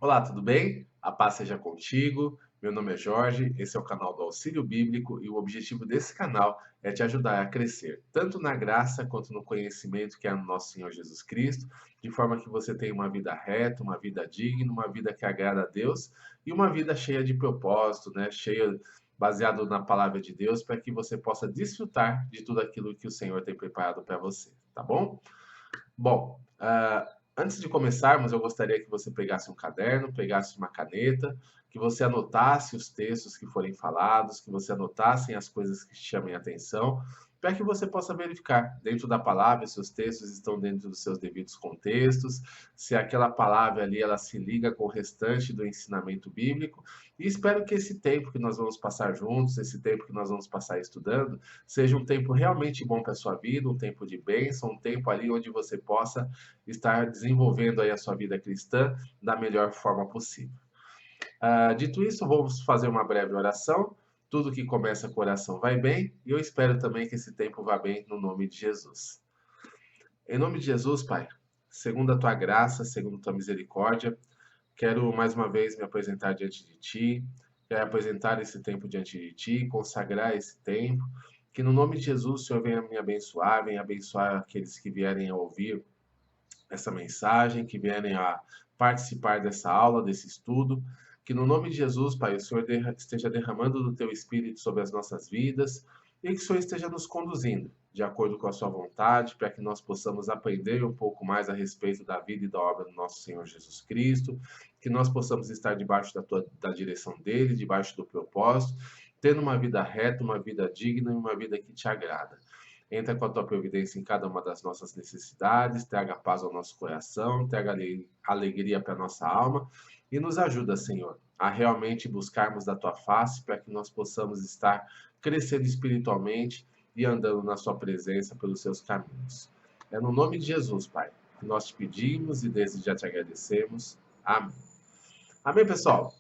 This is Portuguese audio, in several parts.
Olá, tudo bem? A paz seja contigo. Meu nome é Jorge, esse é o canal do Auxílio Bíblico e o objetivo desse canal é te ajudar a crescer, tanto na graça quanto no conhecimento que é no nosso Senhor Jesus Cristo, de forma que você tenha uma vida reta, uma vida digna, uma vida que agrada a Deus e uma vida cheia de propósito, né? Cheia, baseado na palavra de Deus, para que você possa desfrutar de tudo aquilo que o Senhor tem preparado para você, tá bom? Bom, antes de começarmos, eu gostaria que você pegasse um caderno, pegasse uma caneta, que você anotasse os textos que forem falados, que você anotasse as coisas que te chamem a atenção, para que você possa verificar dentro da palavra se os textos estão dentro dos seus devidos contextos, se aquela palavra ali ela se liga com o restante do ensinamento bíblico. E espero que esse tempo que nós vamos passar juntos, esse tempo que nós vamos passar estudando, seja um tempo realmente bom para a sua vida, um tempo de bênção, um tempo ali onde você possa estar desenvolvendo aí a sua vida cristã da melhor forma possível. Dito isso, vamos fazer uma breve oração. Tudo que começa com oração vai bem, e eu espero também que esse tempo vá bem no nome de Jesus. Em nome de Jesus, Pai, segundo a tua graça, segundo a tua misericórdia, quero mais uma vez me apresentar diante de ti, quero apresentar esse tempo diante de ti, consagrar esse tempo, que no nome de Jesus o Senhor venha abençoar aqueles que vierem a ouvir essa mensagem, que vierem a participar dessa aula, desse estudo. Que no nome de Jesus, Pai, o Senhor esteja derramando do teu Espírito sobre as nossas vidas e que o Senhor esteja nos conduzindo de acordo com a sua vontade, para que nós possamos aprender um pouco mais a respeito da vida e da obra do nosso Senhor Jesus Cristo, que nós possamos estar debaixo da direção dele, debaixo do propósito, tendo uma vida reta, uma vida digna e uma vida que te agrada. Entra com a tua providência em cada uma das nossas necessidades, traga paz ao nosso coração, traga alegria para a nossa alma e nos ajuda, Senhor, a realmente buscarmos da tua face para que nós possamos estar crescendo espiritualmente e andando na sua presença pelos seus caminhos. É no nome de Jesus, Pai, que nós te pedimos e desde já te agradecemos. Amém. Amém, pessoal?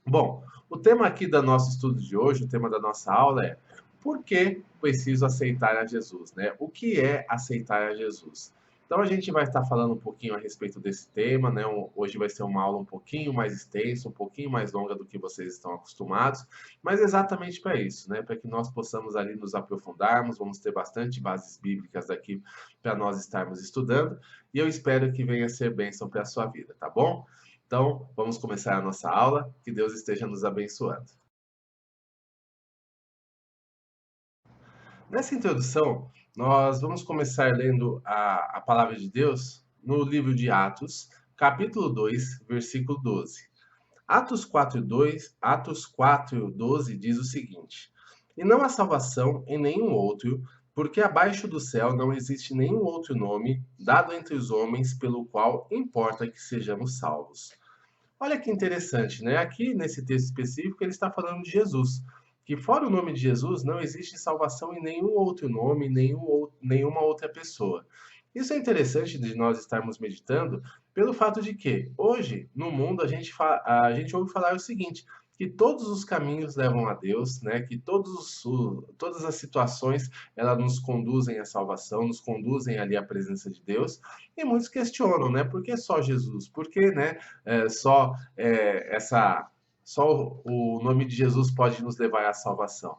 Bom, o tema aqui do nosso estudo de hoje, o tema da nossa aula é por que preciso aceitar a Jesus, né? O que é aceitar a Jesus? Então a gente vai estar falando um pouquinho a respeito desse tema, né? Hoje vai ser uma aula um pouquinho mais extensa, um pouquinho mais longa do que vocês estão acostumados, mas exatamente para isso, né? Para que nós possamos ali nos aprofundarmos, vamos ter bastante bases bíblicas aqui para nós estarmos estudando, e eu espero que venha a ser bênção para a sua vida, tá bom? Então, vamos começar a nossa aula. Que Deus esteja nos abençoando. Nessa introdução, nós vamos começar lendo a palavra de Deus no livro de Atos, capítulo 2, versículo 12. Atos 4, 12 diz o seguinte: E não há salvação em nenhum outro, porque abaixo do céu não existe nenhum outro nome dado entre os homens pelo qual importa que sejamos salvos. Olha que interessante, né? Aqui nesse texto específico ele está falando de Jesus, que fora o nome de Jesus não existe salvação em nenhum outro nome, nenhuma outra pessoa. Isso é interessante de nós estarmos meditando pelo fato de que hoje no mundo a gente ouve falar o seguinte, que todos os caminhos levam a Deus, né? Que todas as situações elas nos conduzem à salvação, nos conduzem ali à presença de Deus. E muitos questionam, né? Por que só Jesus? Por que, né? Só o nome de Jesus pode nos levar à salvação.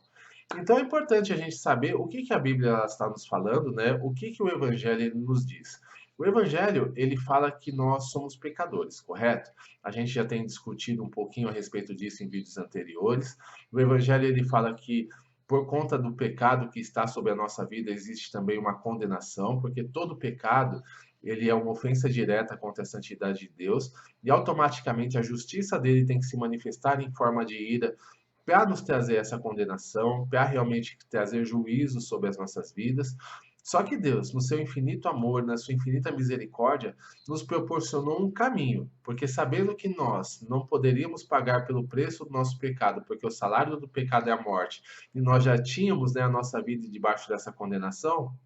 Então é importante a gente saber o que a Bíblia está nos falando, né? O que o Evangelho ele nos diz. O Evangelho ele fala que nós somos pecadores, correto? A gente já tem discutido um pouquinho a respeito disso em vídeos anteriores. O Evangelho ele fala que por conta do pecado que está sobre a nossa vida existe também uma condenação, porque todo pecado ele é uma ofensa direta contra a santidade de Deus e automaticamente a justiça dele tem que se manifestar em forma de ira para nos trazer essa condenação, para realmente trazer juízo sobre as nossas vidas. Só que Deus, no seu infinito amor, na sua infinita misericórdia, nos proporcionou um caminho, porque sabendo que nós não poderíamos pagar pelo preço do nosso pecado, porque o salário do pecado é a morte, e nós já tínhamos, né, a nossa vida debaixo dessa condenação,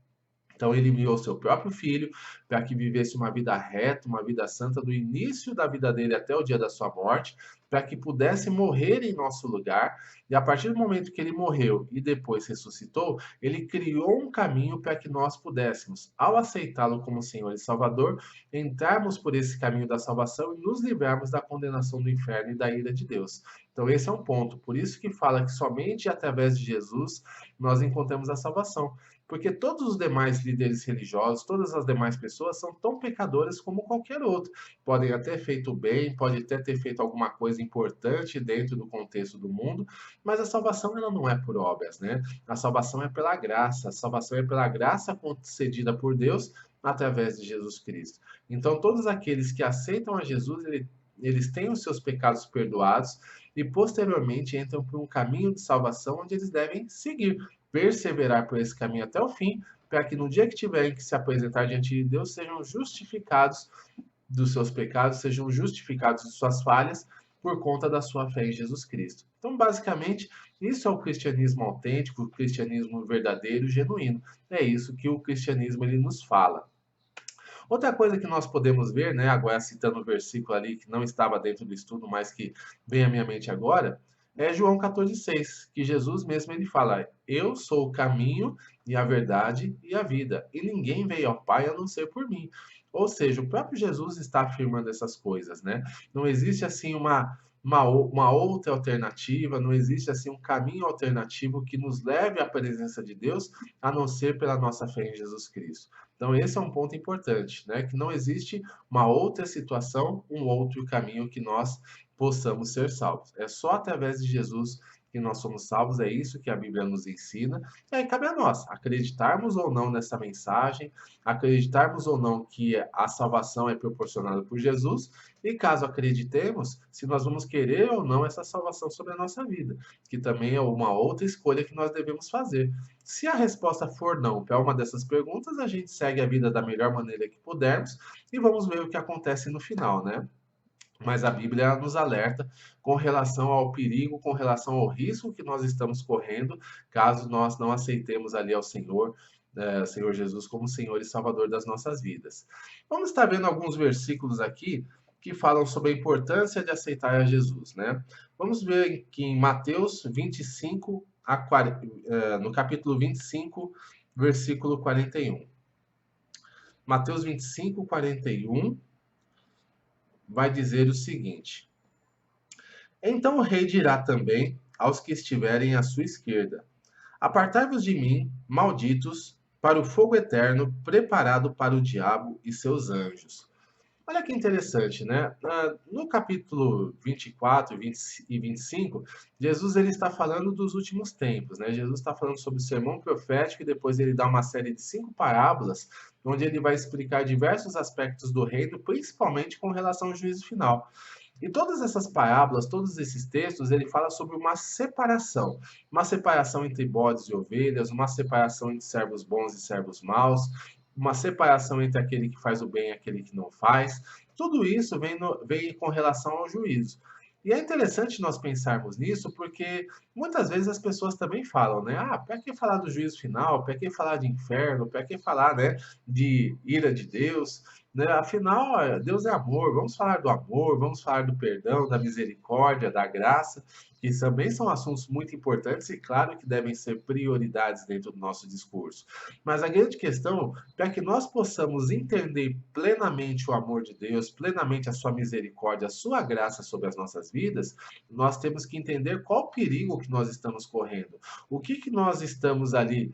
Então ele enviou o seu próprio filho para que vivesse uma vida reta, uma vida santa, do início da vida dele até o dia da sua morte, para que pudesse morrer em nosso lugar. E a partir do momento que ele morreu e depois ressuscitou, ele criou um caminho para que nós pudéssemos, ao aceitá-lo como Senhor e Salvador, entrarmos por esse caminho da salvação e nos livrarmos da condenação do inferno e da ira de Deus. Então esse é um ponto. Por isso que fala que somente através de Jesus nós encontramos a salvação. Porque todos os demais líderes religiosos, todas as demais pessoas são tão pecadoras como qualquer outro. Podem até ter feito bem, podem até ter feito alguma coisa importante dentro do contexto do mundo, mas a salvação ela não é por obras, né? A salvação é pela graça, a salvação é pela graça concedida por Deus através de Jesus Cristo. Então, todos aqueles que aceitam a Jesus, eles têm os seus pecados perdoados e posteriormente entram por um caminho de salvação onde eles devem seguir, perseverar por esse caminho até o fim, para que no dia que tiverem que se apresentar diante de Deus, sejam justificados dos seus pecados, sejam justificados de suas falhas por conta da sua fé em Jesus Cristo. Então, basicamente, isso é o cristianismo autêntico, o cristianismo verdadeiro, genuíno. É isso que o cristianismo ele nos fala. Outra coisa que nós podemos ver, né, agora citando o versículo ali que não estava dentro do estudo, mas que vem à minha mente agora, é João 14,6, que Jesus mesmo ele fala: Eu sou o caminho e a verdade e a vida, e ninguém veio ao Pai a não ser por mim. Ou seja, o próprio Jesus está afirmando essas coisas, né? Não existe assim uma outra alternativa, não existe assim um caminho alternativo que nos leve à presença de Deus, a não ser pela nossa fé em Jesus Cristo. Então, esse é um ponto importante, né? Que não existe uma outra situação, um outro caminho que nós possamos ser salvos. É só através de Jesus que nós somos salvos, é isso que a Bíblia nos ensina. E aí cabe a nós acreditarmos ou não nessa mensagem, acreditarmos ou não que a salvação é proporcionada por Jesus, e caso acreditemos, se nós vamos querer ou não essa salvação sobre a nossa vida, que também é uma outra escolha que nós devemos fazer. Se a resposta for não para uma dessas perguntas, a gente segue a vida da melhor maneira que pudermos e vamos ver o que acontece no final, né? Mas a Bíblia nos alerta com relação ao perigo, com relação ao risco que nós estamos correndo, caso nós não aceitemos ali ao Senhor, Senhor Jesus, como Senhor e Salvador das nossas vidas. Vamos estar vendo alguns versículos aqui que falam sobre a importância de aceitar a Jesus, né? Vamos ver que em Mateus 25, no capítulo 25, versículo 41. Mateus 25, 41 vai dizer o seguinte: Então o rei dirá também aos que estiverem à sua esquerda: Apartai-vos de mim, malditos, para o fogo eterno preparado para o diabo e seus anjos. Olha que interessante, né? No capítulo 24 e 25, Jesus ele está falando dos últimos tempos, né? Jesus está falando sobre o sermão profético e depois ele dá uma série de 5 parábolas, onde ele vai explicar diversos aspectos do reino, principalmente com relação ao juízo final. E todas essas parábolas, todos esses textos, ele fala sobre uma separação entre bodes e ovelhas, uma separação entre servos bons e servos maus, uma separação entre aquele que faz o bem e aquele que não faz. Tudo isso vem com relação ao juízo. E é interessante nós pensarmos nisso, porque muitas vezes as pessoas também falam, né? Ah, para que falar do juízo final? Para que falar de inferno? Para que falar, né, de ira de Deus? Né? Afinal, Deus é amor. Vamos falar do amor, vamos falar do perdão, da misericórdia, da graça, que também são assuntos muito importantes e, claro, que devem ser prioridades dentro do nosso discurso. Mas a grande questão, para que nós possamos entender plenamente o amor de Deus, plenamente a sua misericórdia, a sua graça sobre as nossas vidas, nós temos que entender qual o perigo que nós estamos correndo. O que nós estamos ali,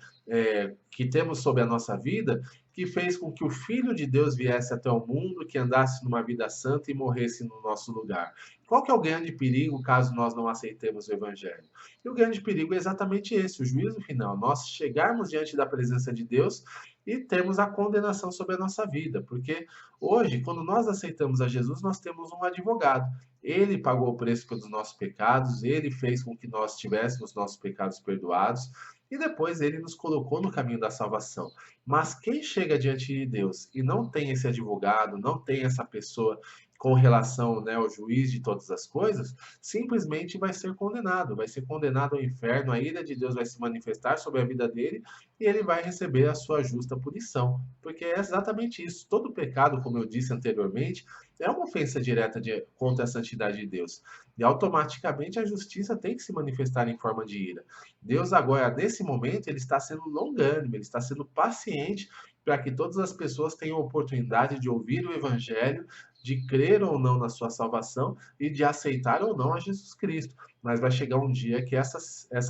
que temos sobre a nossa vida, que fez com que o Filho de Deus viesse até o mundo, que andasse numa vida santa e morresse no nosso lugar. Qual que é o grande perigo caso nós não aceitemos o Evangelho? E o grande perigo é exatamente esse, o juízo final. Nós chegarmos diante da presença de Deus e termos a condenação sobre a nossa vida. Porque hoje, quando nós aceitamos a Jesus, nós temos um advogado. Ele pagou o preço pelos nossos pecados, ele fez com que nós tivéssemos nossos pecados perdoados, e depois ele nos colocou no caminho da salvação. Mas quem chega diante de Deus e não tem esse advogado, não tem essa pessoa com relação, né, ao juiz de todas as coisas, simplesmente vai ser condenado ao inferno, a ira de Deus vai se manifestar sobre a vida dele e ele vai receber a sua justa punição, porque é exatamente isso. Todo pecado, como eu disse anteriormente, é uma ofensa direta contra a santidade de Deus. E automaticamente a justiça tem que se manifestar em forma de ira. Deus agora, nesse momento, ele está sendo longânimo, ele está sendo paciente para que todas as pessoas tenham a oportunidade de ouvir o evangelho, de crer ou não na sua salvação e de aceitar ou não a Jesus Cristo. Mas vai chegar um dia que essa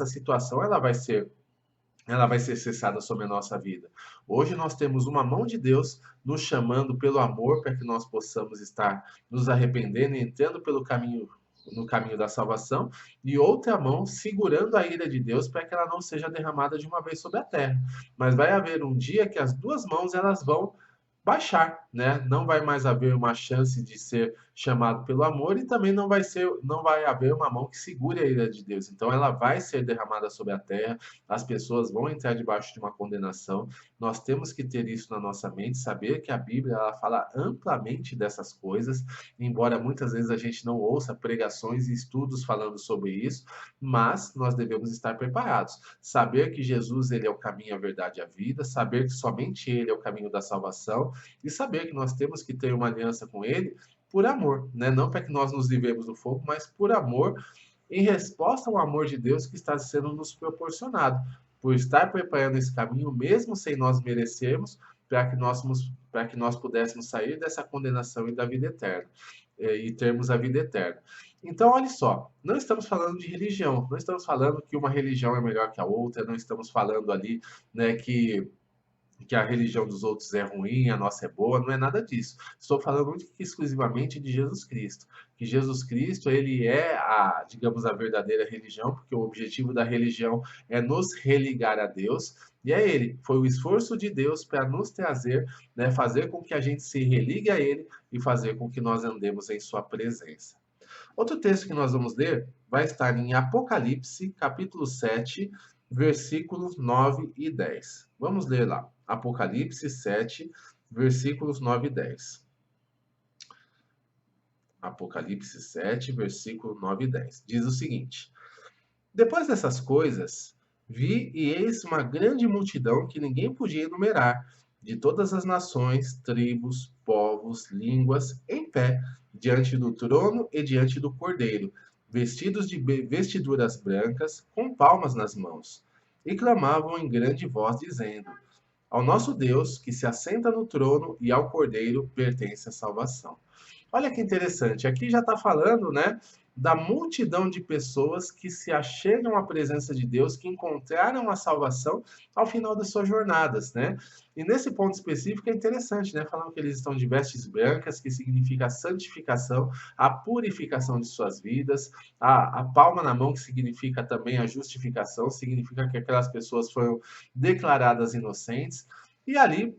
situação ela vai ser cessada sobre a nossa vida. Hoje nós temos uma mão de Deus nos chamando pelo amor para que nós possamos estar nos arrependendo e entrando pelo caminho no caminho da salvação, e outra mão segurando a ira de Deus para que ela não seja derramada de uma vez sobre a terra. Mas vai haver um dia que as duas mãos elas vão baixar, né? Não vai mais haver uma chance de ser chamado pelo amor e também não vai haver uma mão que segure a ira de Deus. Então ela vai ser derramada sobre a terra, as pessoas vão entrar debaixo de uma condenação. Nós temos que ter isso na nossa mente, saber que a Bíblia ela fala amplamente dessas coisas, embora muitas vezes a gente não ouça pregações e estudos falando sobre isso, mas nós devemos estar preparados. Saber que Jesus ele é o caminho, a verdade e a vida, saber que somente ele é o caminho da salvação e saber que nós temos que ter uma aliança com ele por amor, né? Não para que nós nos livremos do fogo, mas por amor, em resposta ao amor de Deus que está sendo nos proporcionado, por estar preparando esse caminho, mesmo sem nós merecermos, para que nós pudéssemos sair dessa condenação e da vida eterna, e termos a vida eterna. Então, olha só, não estamos falando de religião, não estamos falando que uma religião é melhor que a outra, não estamos falando ali, né, que a religião dos outros é ruim, a nossa é boa, não é nada disso. Estou falando única e exclusivamente de Jesus Cristo. Que Jesus Cristo, ele é digamos, a verdadeira religião, porque o objetivo da religião é nos religar a Deus, e é ele, foi o esforço de Deus para nos trazer, né, fazer com que a gente se religue a ele e fazer com que nós andemos em sua presença. Outro texto que nós vamos ler vai estar em Apocalipse, capítulo 7, versículos 9 e 10. Vamos ler lá. Apocalipse 7, versículos 9 e 10. Apocalipse 7, versículo 9 e 10. Diz o seguinte: Depois dessas coisas, vi e eis uma grande multidão que ninguém podia enumerar, de todas as nações, tribos, povos, línguas, em pé, diante do trono e diante do Cordeiro, vestidos de vestiduras brancas, com palmas nas mãos. E clamavam em grande voz, dizendo: Ao nosso Deus, que se assenta no trono, e ao Cordeiro pertence a salvação. Olha que interessante, aqui já está falando, né, da multidão de pessoas que se achegam à presença de Deus, que encontraram a salvação ao final das suas jornadas, né? E nesse ponto específico é interessante, né? Falando que eles estão de vestes brancas, que significa a santificação, a purificação de suas vidas, a palma na mão, que significa também a justificação, significa que aquelas pessoas foram declaradas inocentes, e ali,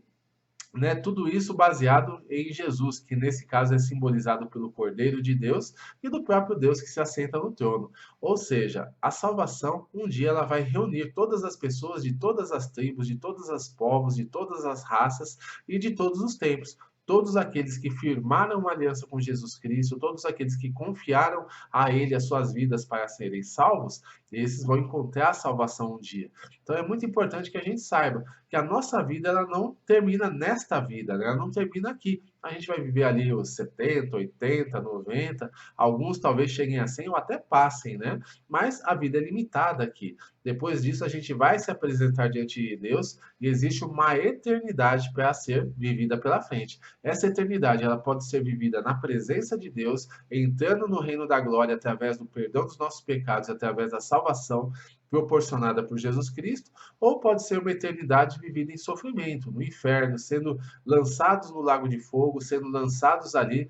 né, tudo isso baseado em Jesus, que nesse caso é simbolizado pelo Cordeiro de Deus e do próprio Deus que se assenta no trono. Ou seja, a salvação, um dia ela vai reunir todas as pessoas de todas as tribos, de todos os povos, de todas as raças e de todos os tempos. Todos aqueles que firmaram uma aliança com Jesus Cristo, todos aqueles que confiaram a Ele as suas vidas para serem salvos, esses vão encontrar a salvação um dia. Então é muito importante que a gente saiba que a nossa vida ela não termina nesta vida, né? Ela não termina aqui. A gente vai viver ali os 70, 80, 90, alguns talvez cheguem a 100 ou até passem, né? Mas a vida é limitada aqui. Depois disso, a gente vai se apresentar diante de Deus e existe uma eternidade para ser vivida pela frente. Essa eternidade ela pode ser vivida na presença de Deus, entrando no reino da glória através do perdão dos nossos pecados, através da salvação proporcionada por Jesus Cristo, ou pode ser uma eternidade vivida em sofrimento, no inferno, sendo lançados no lago de fogo, sendo lançados ali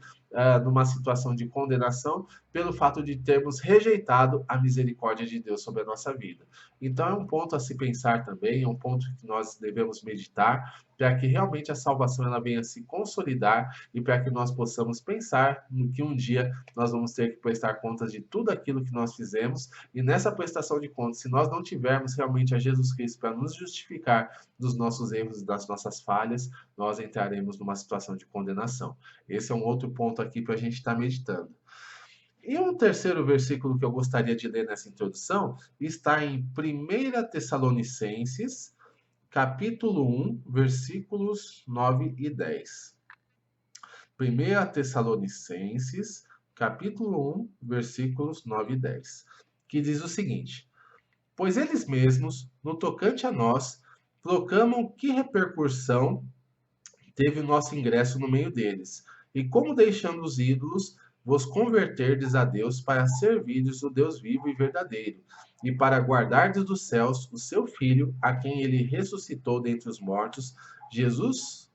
numa situação de condenação pelo fato de termos rejeitado a misericórdia de Deus sobre a nossa vida. Então é um ponto a se pensar também, é um ponto que nós devemos meditar para que realmente a salvação ela venha se consolidar e para que nós possamos pensar no que um dia nós vamos ter que prestar contas de tudo aquilo que nós fizemos e nessa prestação de contas, se nós não tivermos realmente a Jesus Cristo para nos justificar dos nossos erros e das nossas falhas, nós entraremos numa situação de condenação. Esse é um outro ponto aqui para a gente estar meditando. E um terceiro versículo que eu gostaria de ler nessa introdução está em 1 Tessalonicenses, capítulo 1, versículos 9 e 10. 1 Tessalonicenses, capítulo 1, versículos 9 e 10, que diz o seguinte: Pois eles mesmos, no tocante a nós, proclamam que repercussão teve o nosso ingresso no meio deles, e como deixando os ídolos, vos converterdes a Deus para servirdes o Deus vivo e verdadeiro, e para guardardes dos céus o seu Filho, a quem ele ressuscitou dentre os mortos, Jesus,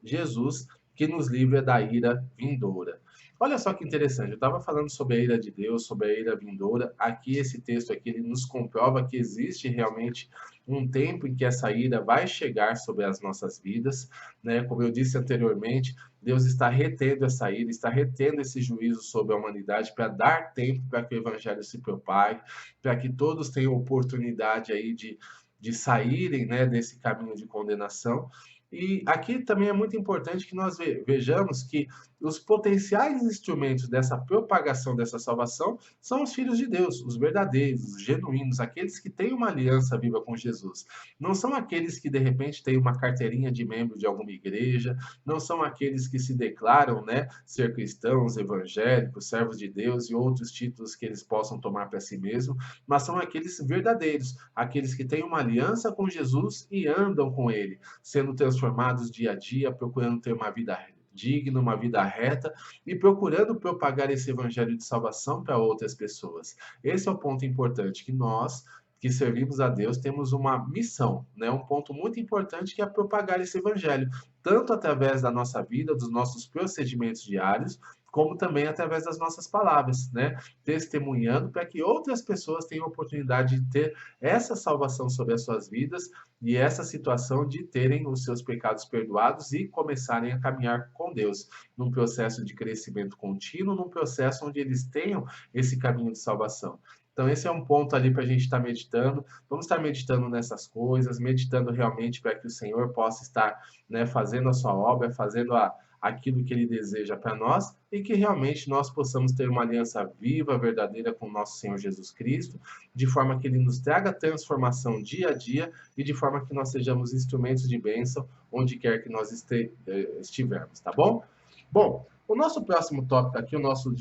que nos livra da ira vindoura. Olha só que interessante, eu estava falando sobre a ira de Deus, sobre a ira vindoura. Aqui, esse texto aqui, ele nos comprova que existe realmente um tempo em que essa ira vai chegar sobre as nossas vidas, né? Como eu disse anteriormente, Deus está retendo essa ira, está retendo esse juízo sobre a humanidade para dar tempo para que o evangelho se propague, para que todos tenham oportunidade aí de saírem, né, desse caminho de condenação. E aqui também é muito importante que nós vejamos que os potenciais instrumentos dessa propagação dessa salvação são os filhos de Deus, os verdadeiros, os genuínos, aqueles que têm uma aliança viva com Jesus. Não são aqueles que de repente têm uma carteirinha de membro de alguma igreja, não são aqueles que se declaram, né, ser cristãos, evangélicos, servos de Deus e outros títulos que eles possam tomar para si mesmos, mas são aqueles verdadeiros, aqueles que têm uma aliança com Jesus e andam com ele, sendo transformados dia a dia, procurando ter uma vida digna, uma vida reta e procurando propagar esse evangelho de salvação para outras pessoas. Esse é o ponto importante, que nós que servimos a Deus temos uma missão, né? Um ponto muito importante que é propagar esse evangelho, tanto através da nossa vida, dos nossos procedimentos diários, como também através das nossas palavras, né? Testemunhando para que outras pessoas tenham a oportunidade de ter essa salvação sobre as suas vidas e essa situação de terem os seus pecados perdoados e começarem a caminhar com Deus, num processo de crescimento contínuo, num processo onde eles tenham esse caminho de salvação. Então, esse é um ponto ali para a gente estar meditando. Vamos estar meditando nessas coisas, meditando realmente para que o Senhor possa estar, né, fazendo a sua obra, fazendo aquilo que Ele deseja para nós e que realmente nós possamos ter uma aliança viva, verdadeira com o nosso Senhor Jesus Cristo, de forma que Ele nos traga transformação dia a dia e de forma que nós sejamos instrumentos de bênção onde quer que nós estivermos, tá bom? Bom, o nosso próximo tópico aqui, o nosso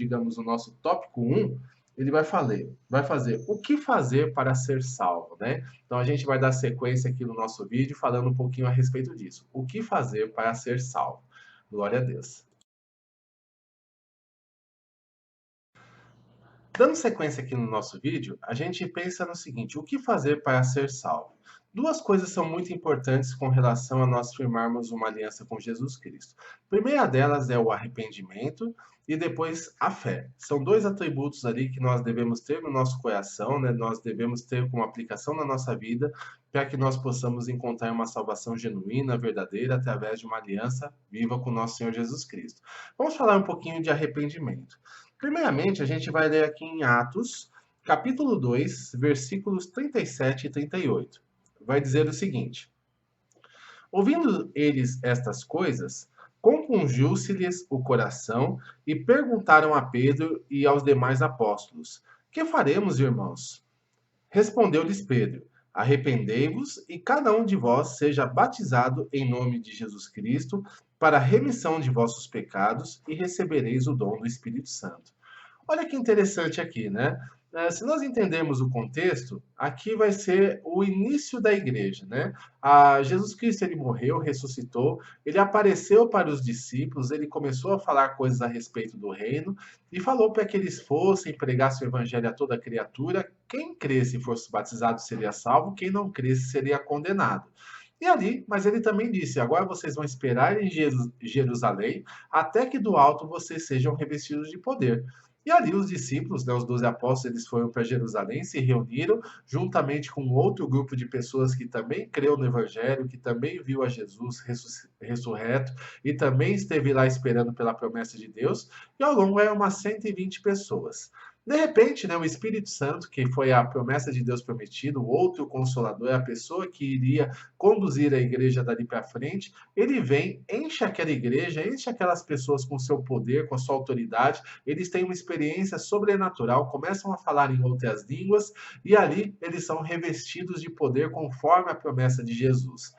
tópico 1, ele vai fazer o que fazer para ser salvo, né? Então a gente vai dar sequência aqui no nosso vídeo falando um pouquinho a respeito disso. O que fazer para ser salvo? Glória a Deus. Dando sequência aqui no nosso vídeo, a gente pensa no seguinte: o que fazer para ser salvo? Duas coisas são muito importantes com relação a nós firmarmos uma aliança com Jesus Cristo. A primeira delas é o arrependimento e depois a fé. São dois atributos ali que nós devemos ter no nosso coração, né? Nós devemos ter como aplicação na nossa vida para que nós possamos encontrar uma salvação genuína, verdadeira, através de uma aliança viva com o nosso Senhor Jesus Cristo. Vamos falar um pouquinho de arrependimento. Primeiramente, a gente vai ler aqui em Atos, capítulo 2, versículos 37 e 38. Vai dizer o seguinte: Ouvindo eles estas coisas, compungiu-se-lhes o coração e perguntaram a Pedro e aos demais apóstolos: Que faremos, irmãos? Respondeu-lhes Pedro: Arrependei-vos e cada um de vós seja batizado em nome de Jesus Cristo para a remissão de vossos pecados e recebereis o dom do Espírito Santo. Olha que interessante aqui, né? Se nós entendermos o contexto, aqui vai ser o início da igreja, né? Jesus Cristo, ele morreu, ressuscitou, ele apareceu para os discípulos, ele começou a falar coisas a respeito do reino e falou para que eles fossem, pregassem o evangelho a toda criatura. Quem cresce e fosse batizado seria salvo, quem não cresce seria condenado. E ali, mas ele também disse: agora vocês vão esperar em Jerusalém até que do alto vocês sejam revestidos de poder. E ali os discípulos, né, os 12 apóstolos, eles foram para Jerusalém, se reuniram juntamente com outro grupo de pessoas que também creu no Evangelho, que também viu a Jesus ressurreto e também esteve lá esperando pela promessa de Deus. E ao longo eram umas 120 pessoas. De repente, né, o Espírito Santo, que foi a promessa de Deus prometida, o outro consolador, a pessoa que iria conduzir a igreja dali para frente, ele vem, enche aquela igreja, enche aquelas pessoas com seu poder, com a sua autoridade, eles têm uma experiência sobrenatural, começam a falar em outras línguas, e ali eles são revestidos de poder conforme a promessa de Jesus.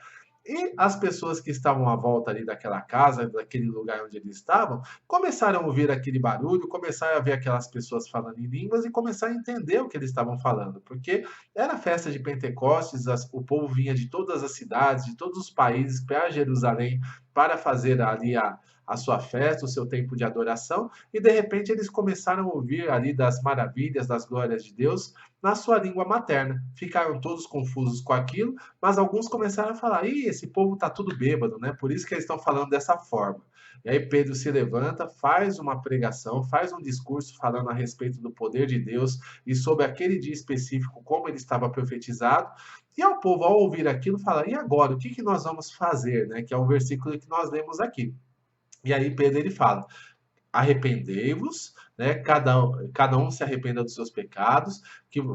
E as pessoas que estavam à volta ali daquela casa, daquele lugar onde eles estavam, começaram a ouvir aquele barulho, começaram a ver aquelas pessoas falando em línguas e começaram a entender o que eles estavam falando, porque era festa de Pentecostes, o povo vinha de todas as cidades, de todos os países para Jerusalém para fazer ali a sua festa, o seu tempo de adoração, e de repente eles começaram a ouvir ali das maravilhas, das glórias de Deus na sua língua materna. Ficaram todos confusos com aquilo, mas alguns começaram a falar: ih, esse povo está tudo bêbado, né? Por isso que eles estão falando dessa forma. E aí Pedro se levanta, faz uma pregação, faz um discurso falando a respeito do poder de Deus e sobre aquele dia específico, como ele estava profetizado. E ao povo, ao ouvir aquilo, fala: e agora, o que, que nós vamos fazer? Né? Que é o versículo que nós lemos aqui. E aí Pedro ele fala: arrependei-vos, né? Cada um se arrependa dos seus pecados,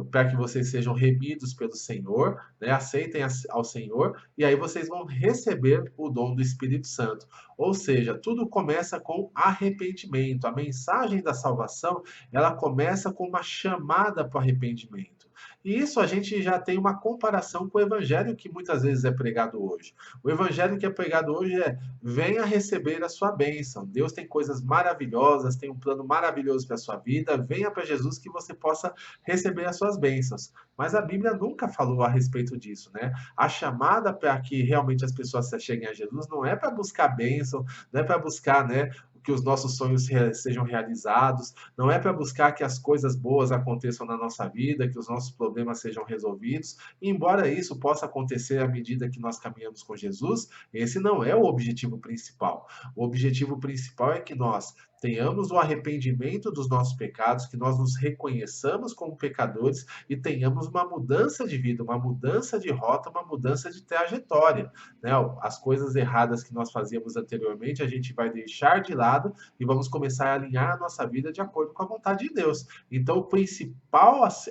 para que vocês sejam remidos pelo Senhor, né? Aceitem ao Senhor, e aí vocês vão receber o dom do Espírito Santo. Ou seja, tudo começa com arrependimento. A mensagem da salvação, ela começa com uma chamada para o arrependimento. E isso a gente já tem uma comparação com o evangelho que muitas vezes é pregado hoje. O evangelho que é pregado hoje é: venha receber a sua bênção. Deus tem coisas maravilhosas, tem um plano maravilhoso para a sua vida. Venha para Jesus que você possa receber as suas bênçãos. Mas a Bíblia nunca falou a respeito disso, né? A chamada para que realmente as pessoas cheguem a Jesus não é para buscar bênção, não é para buscar, né, que os nossos sonhos sejam realizados, não é para buscar que as coisas boas aconteçam na nossa vida, que os nossos problemas sejam resolvidos. E embora isso possa acontecer à medida que nós caminhamos com Jesus, esse não é o objetivo principal. O objetivo principal é que nós tenhamos o arrependimento dos nossos pecados, que nós nos reconheçamos como pecadores e tenhamos uma mudança de vida, uma mudança de rota, uma mudança de trajetória, né? As coisas erradas que nós fazíamos anteriormente, a gente vai deixar de lado e vamos começar a alinhar a nossa vida de acordo com a vontade de Deus. Então,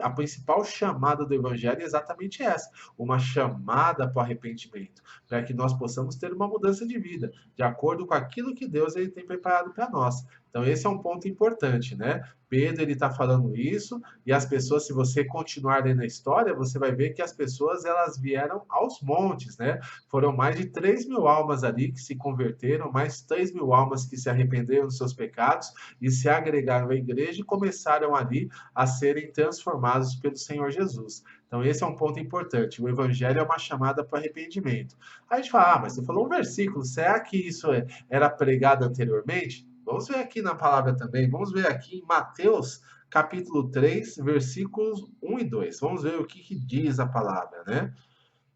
a principal chamada do Evangelho é exatamente essa, uma chamada para o arrependimento, para que nós possamos ter uma mudança de vida, de acordo com aquilo que Deus ele tem preparado para nós. Então, esse é um ponto importante, né? Pedro ele está falando isso e as pessoas, se você continuar lendo a história, você vai ver que as pessoas elas vieram aos montes, né? Foram mais de 3.000 almas ali que se converteram, mais 3.000 almas que se arrependeram dos seus pecados e se agregaram à igreja e começaram ali a serem transformados pelo Senhor Jesus. Então, esse é um ponto importante. O evangelho é uma chamada para o arrependimento. Aí a gente fala: ah, mas você falou um versículo, será que isso era pregado anteriormente? Vamos ver aqui na palavra também, vamos ver aqui em Mateus, capítulo 3, versículos 1 e 2. Vamos ver o que, que diz a palavra, né?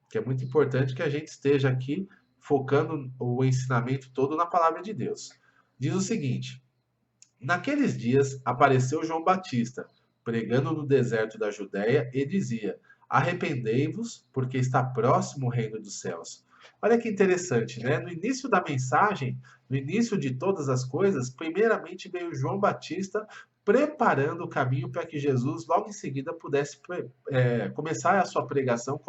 Que é muito importante que a gente esteja aqui focando o ensinamento todo na palavra de Deus. Diz o seguinte: naqueles dias apareceu João Batista, pregando no deserto da Judéia, e dizia: arrependei-vos, porque está próximo o reino dos céus. Olha que interessante, né? No início da mensagem, no início de todas as coisas, primeiramente veio João Batista preparando o caminho para que Jesus, logo em seguida, pudesse começar a sua pregação,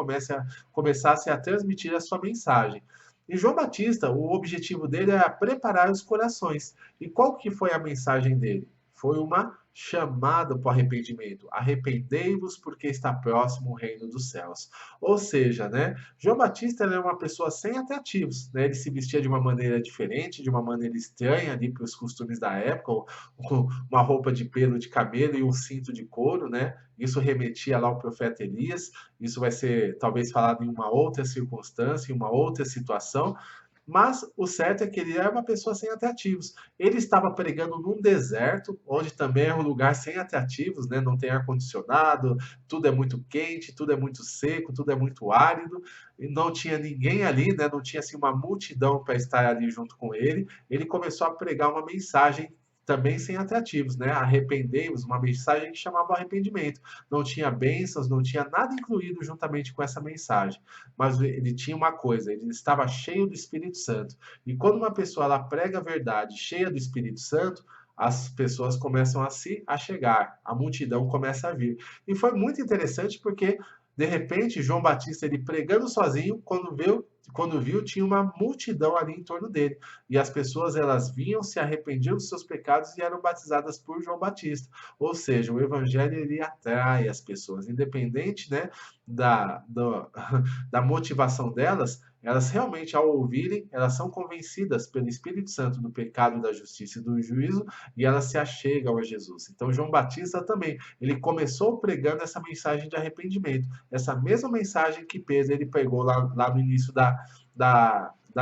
começasse a transmitir a sua mensagem. E João Batista, o objetivo dele era preparar os corações. E qual que foi a mensagem dele? Foi uma chamada para o arrependimento. Arrependei-vos porque está próximo o reino dos céus. Ou seja, né, João Batista era uma pessoa sem atrativos, né? Ele se vestia de uma maneira diferente, de uma maneira estranha ali para os costumes da época, uma roupa de pelo de camelo e um cinto de couro, né? Isso remetia lá ao profeta Elias. Isso vai ser talvez falado em uma outra circunstância, em uma outra situação, mas o certo é que ele era uma pessoa sem atrativos. Ele estava pregando num deserto, onde também é um lugar sem atrativos, né? Não tem ar-condicionado, tudo é muito quente, tudo é muito seco, tudo é muito árido, e não tinha ninguém ali, né? Não tinha assim, uma multidão para estar ali junto com ele. Ele começou a pregar uma mensagem também sem atrativos, né? Arrependei-vos, uma mensagem que chamava arrependimento. Não tinha bênçãos, não tinha nada incluído juntamente com essa mensagem. Mas ele tinha uma coisa, ele estava cheio do Espírito Santo. E quando uma pessoa ela prega a verdade, cheia do Espírito Santo, as pessoas começam a chegar, a multidão começa a vir. E foi muito interessante porque, de repente, João Batista, ele pregando sozinho, quando viu, tinha uma multidão ali em torno dele. E as pessoas, elas vinham, se arrependiam dos seus pecados e eram batizadas por João Batista. Ou seja, o evangelho, ele atrai as pessoas, independente, né, da motivação delas, elas realmente, ao ouvirem, elas são convencidas pelo Espírito Santo do pecado, da justiça e do juízo, e elas se achegam a Jesus. Então, João Batista também, ele começou pregando essa mensagem de arrependimento, essa mesma mensagem que Pedro, ele pregou lá no início da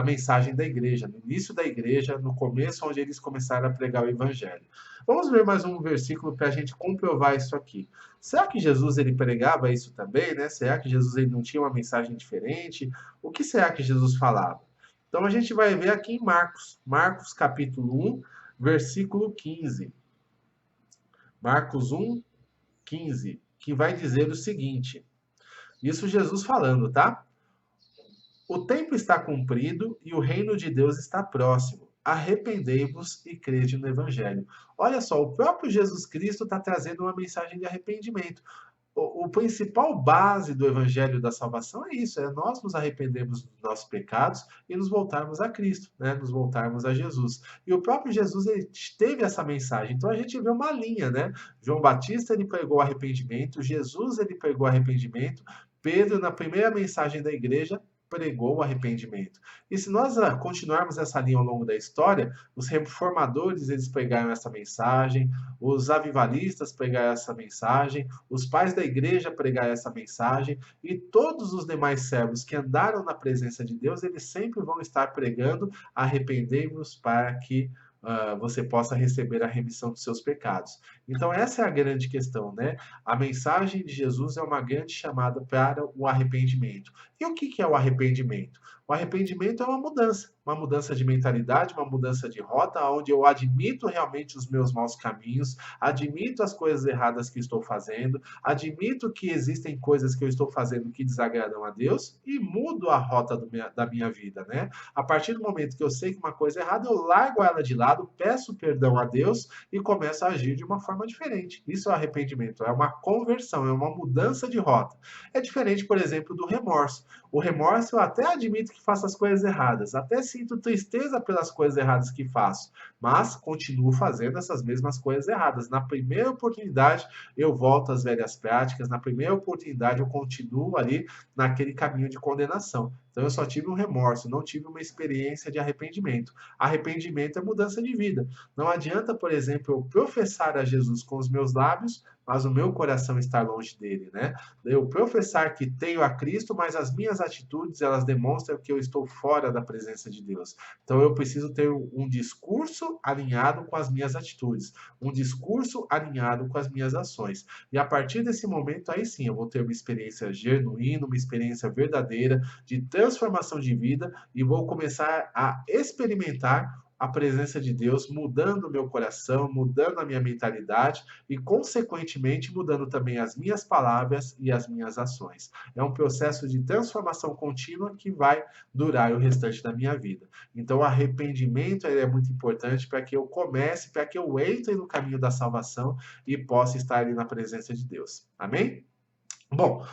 mensagem da igreja, no início da igreja, no começo, onde eles começaram a pregar o evangelho. Vamos ver mais um versículo para a gente comprovar isso aqui. Será que Jesus, ele pregava isso também, né? Será que Jesus, ele não tinha uma mensagem diferente? O que será que Jesus falava? Então a gente vai ver aqui em Marcos capítulo 1, versículo 15. Marcos 1, 15, que vai dizer o seguinte. Isso Jesus falando, tá? O tempo está cumprido e o reino de Deus está próximo. Arrependei-vos e crede no Evangelho. Olha só, o próprio Jesus Cristo está trazendo uma mensagem de arrependimento. O principal base do Evangelho da salvação é isso, é nós nos arrependermos dos nossos pecados e nos voltarmos a Cristo, né? Nos voltarmos a Jesus. E o próprio Jesus, ele teve essa mensagem. Então a gente vê uma linha, né? João Batista, ele pregou arrependimento, Jesus, ele pregou arrependimento, Pedro, na primeira mensagem da igreja, pregou o arrependimento. E se nós continuarmos essa linha ao longo da história, os reformadores, eles pregaram essa mensagem, os avivalistas pregaram essa mensagem, os pais da igreja pregaram essa mensagem, e todos os demais servos que andaram na presença de Deus, eles sempre vão estar pregando: arrependei-vos para que você possa receber a remissão dos seus pecados. Então, essa é a grande questão, né? A mensagem de Jesus é uma grande chamada para o arrependimento. E o que é o arrependimento? O arrependimento é uma mudança de mentalidade, uma mudança de rota, onde eu admito realmente os meus maus caminhos, admito as coisas erradas que estou fazendo, admito que existem coisas que eu estou fazendo que desagradam a Deus e mudo a rota da minha vida, né? A partir do momento que eu sei que uma coisa é errada, eu largo ela de lado, peço perdão a Deus e começo a agir de uma forma diferente. Isso é arrependimento, é uma conversão, é uma mudança de rota. É diferente, por exemplo, do remorso. O remorso, eu até admito que faço as coisas erradas, até sinto tristeza pelas coisas erradas que faço, mas continuo fazendo essas mesmas coisas erradas. Na primeira oportunidade, eu volto às velhas práticas, na primeira oportunidade, eu continuo ali naquele caminho de condenação. Então, eu só tive um remorso, não tive uma experiência de arrependimento. Arrependimento é mudança de vida. Não adianta, por exemplo, eu professar a Jesus com os meus lábios, mas o meu coração está longe dele, né? Eu professar que tenho a Cristo, mas as minhas atitudes, elas demonstram que eu estou fora da presença de Deus. Então, eu preciso ter um discurso alinhado com as minhas atitudes, um discurso alinhado com as minhas ações. E a partir desse momento, aí sim, eu vou ter uma experiência genuína, uma experiência verdadeira de transformação de vida e vou começar a experimentar a presença de Deus, mudando o meu coração, mudando a minha mentalidade e, consequentemente, mudando também as minhas palavras e as minhas ações. É um processo de transformação contínua que vai durar o restante da minha vida. Então, o arrependimento é muito importante para que eu comece, para que eu entre no caminho da salvação e possa estar ali na presença de Deus. Amém? Bom,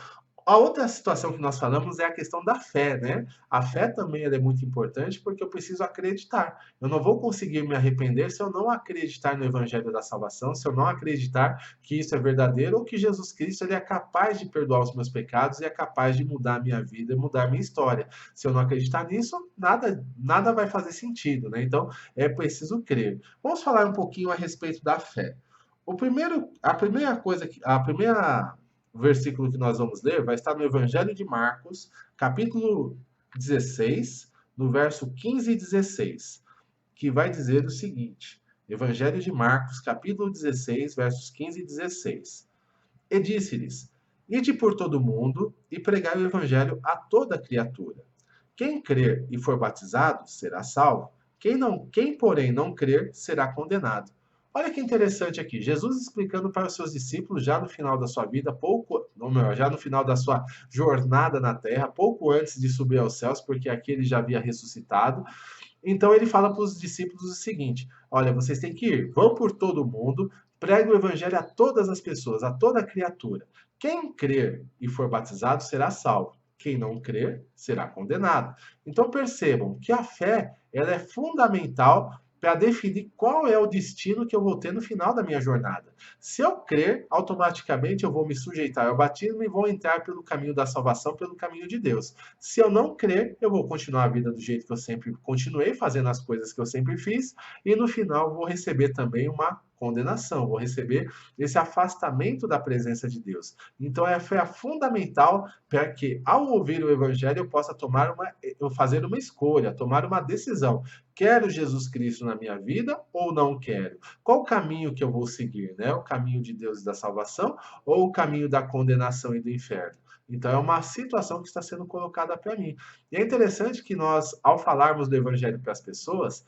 a outra situação que nós falamos é a questão da fé, né? A fé também é muito importante porque eu preciso acreditar. Eu não vou conseguir me arrepender se eu não acreditar no Evangelho da Salvação, se eu não acreditar que isso é verdadeiro ou que Jesus Cristo ele é capaz de perdoar os meus pecados e é capaz de mudar a minha vida e mudar a minha história. Se eu não acreditar nisso, nada vai fazer sentido, né? Então, é preciso crer. Vamos falar um pouquinho a respeito da fé. A primeira o versículo que nós vamos ler vai estar no Evangelho de Marcos, capítulo 16, no verso 15 e 16, que vai dizer o seguinte: Evangelho de Marcos, capítulo 16, versos 15 e 16. E disse-lhes: Ide por todo o mundo e pregai o evangelho a toda criatura. Quem crer e for batizado será salvo. Quem porém não crer será condenado. Olha que interessante aqui, Jesus explicando para os seus discípulos já no final da sua vida, já no final da sua jornada na terra, pouco antes de subir aos céus, porque aqui ele já havia ressuscitado. Então ele fala para os discípulos o seguinte: olha, vocês têm que ir, vão por todo o mundo, pregue o evangelho a todas as pessoas, a toda criatura. Quem crer e for batizado será salvo. Quem não crer será condenado. Então percebam que a fé ela é fundamental para definir qual é o destino que eu vou ter no final da minha jornada. Se eu crer, automaticamente eu vou me sujeitar ao batismo e vou entrar pelo caminho da salvação, pelo caminho de Deus. Se eu não crer, eu vou continuar a vida do jeito que eu sempre continuei, fazendo as coisas que eu sempre fiz, e no final vou receber também uma condenação, vou receber esse afastamento da presença de Deus. Então, a fé é fundamental para que, ao ouvir o Evangelho, eu possa fazer uma escolha, tomar uma decisão. Quero Jesus Cristo na minha vida ou não quero? Qual o caminho que eu vou seguir? Né? O caminho de Deus e da salvação ou o caminho da condenação e do inferno? Então, é uma situação que está sendo colocada para mim. E é interessante que nós, ao falarmos do Evangelho para as pessoas,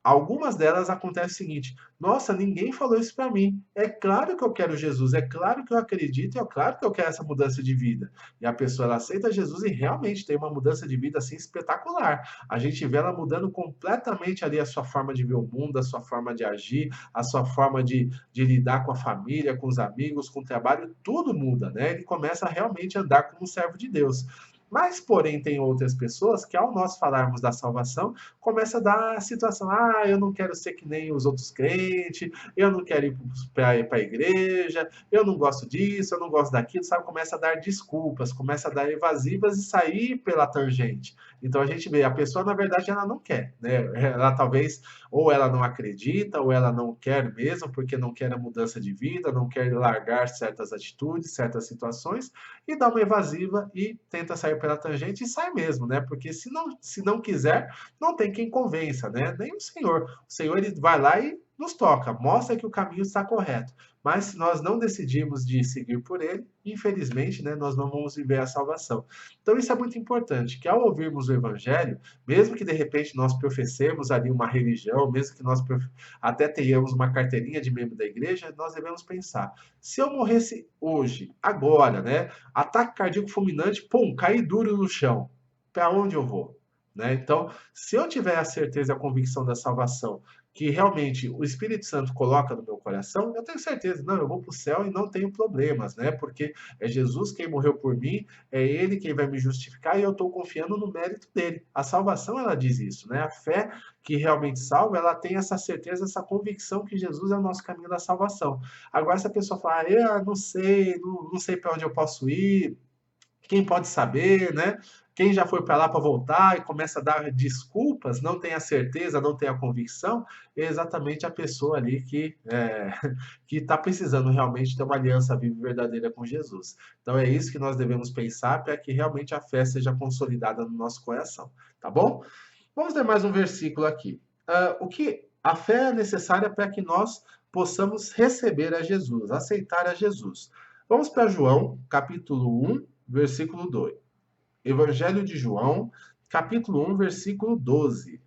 algumas delas acontece o seguinte: nossa, ninguém falou isso para mim. É claro que eu quero Jesus, é claro que eu acredito, é claro que eu quero essa mudança de vida. E a pessoa ela aceita Jesus e realmente tem uma mudança de vida assim espetacular. A gente vê ela mudando completamente ali a sua forma de ver o mundo, a sua forma de agir, a sua forma de lidar com a família, com os amigos, com o trabalho, tudo muda, né? Ele começa a realmente andar como um servo de Deus. Mas, porém, tem outras pessoas que, ao nós falarmos da salvação, começa a dar a situação: ah, eu não quero ser que nem os outros crentes, eu não quero ir para a igreja, eu não gosto disso, eu não gosto daquilo, sabe? Começa a dar desculpas, começa a dar evasivas e sair pela tangente. Então a gente vê, a pessoa, na verdade, ela não quer, né? Ela talvez, ou ela não acredita, ou ela não quer mesmo, porque não quer a mudança de vida, não quer largar certas atitudes, certas situações, e dá uma evasiva e tenta sair pela tangente e sai mesmo, né? Porque se não quiser, não tem quem convença, né? Nem o Senhor. O Senhor ele vai lá e nos toca, mostra que o caminho está correto. Mas se nós não decidirmos de seguir por ele, infelizmente, né, nós não vamos viver a salvação. Então isso é muito importante, que ao ouvirmos o evangelho, mesmo que de repente nós professemos ali uma religião, mesmo que nós até tenhamos uma carteirinha de membro da igreja, nós devemos pensar: se eu morresse hoje, agora, né, ataque cardíaco fulminante, pum, caí duro no chão, para onde eu vou? Né? Então, se eu tiver a certeza e a convicção da salvação, que realmente o Espírito Santo coloca no meu coração, eu tenho certeza, não, eu vou para o céu e não tenho problemas, né? Porque é Jesus quem morreu por mim, é Ele quem vai me justificar e eu estou confiando no mérito dele. A salvação, ela diz isso, né? A fé que realmente salva, ela tem essa certeza, essa convicção que Jesus é o nosso caminho da salvação. Agora, se a pessoa falar: eu não sei, não sei para onde eu posso ir, quem pode saber, né? Quem já foi para lá para voltar e começa a dar desculpas, não tem a certeza, não tem a convicção, é exatamente a pessoa ali que está precisando realmente ter uma aliança viva e verdadeira com Jesus. Então é isso que nós devemos pensar para que realmente a fé seja consolidada no nosso coração, tá bom? Vamos ler mais um versículo aqui. O que a fé é necessária para que nós possamos receber a Jesus, aceitar a Jesus. Vamos para João, capítulo 1, versículo 2. Evangelho de João, capítulo 1, versículo 12,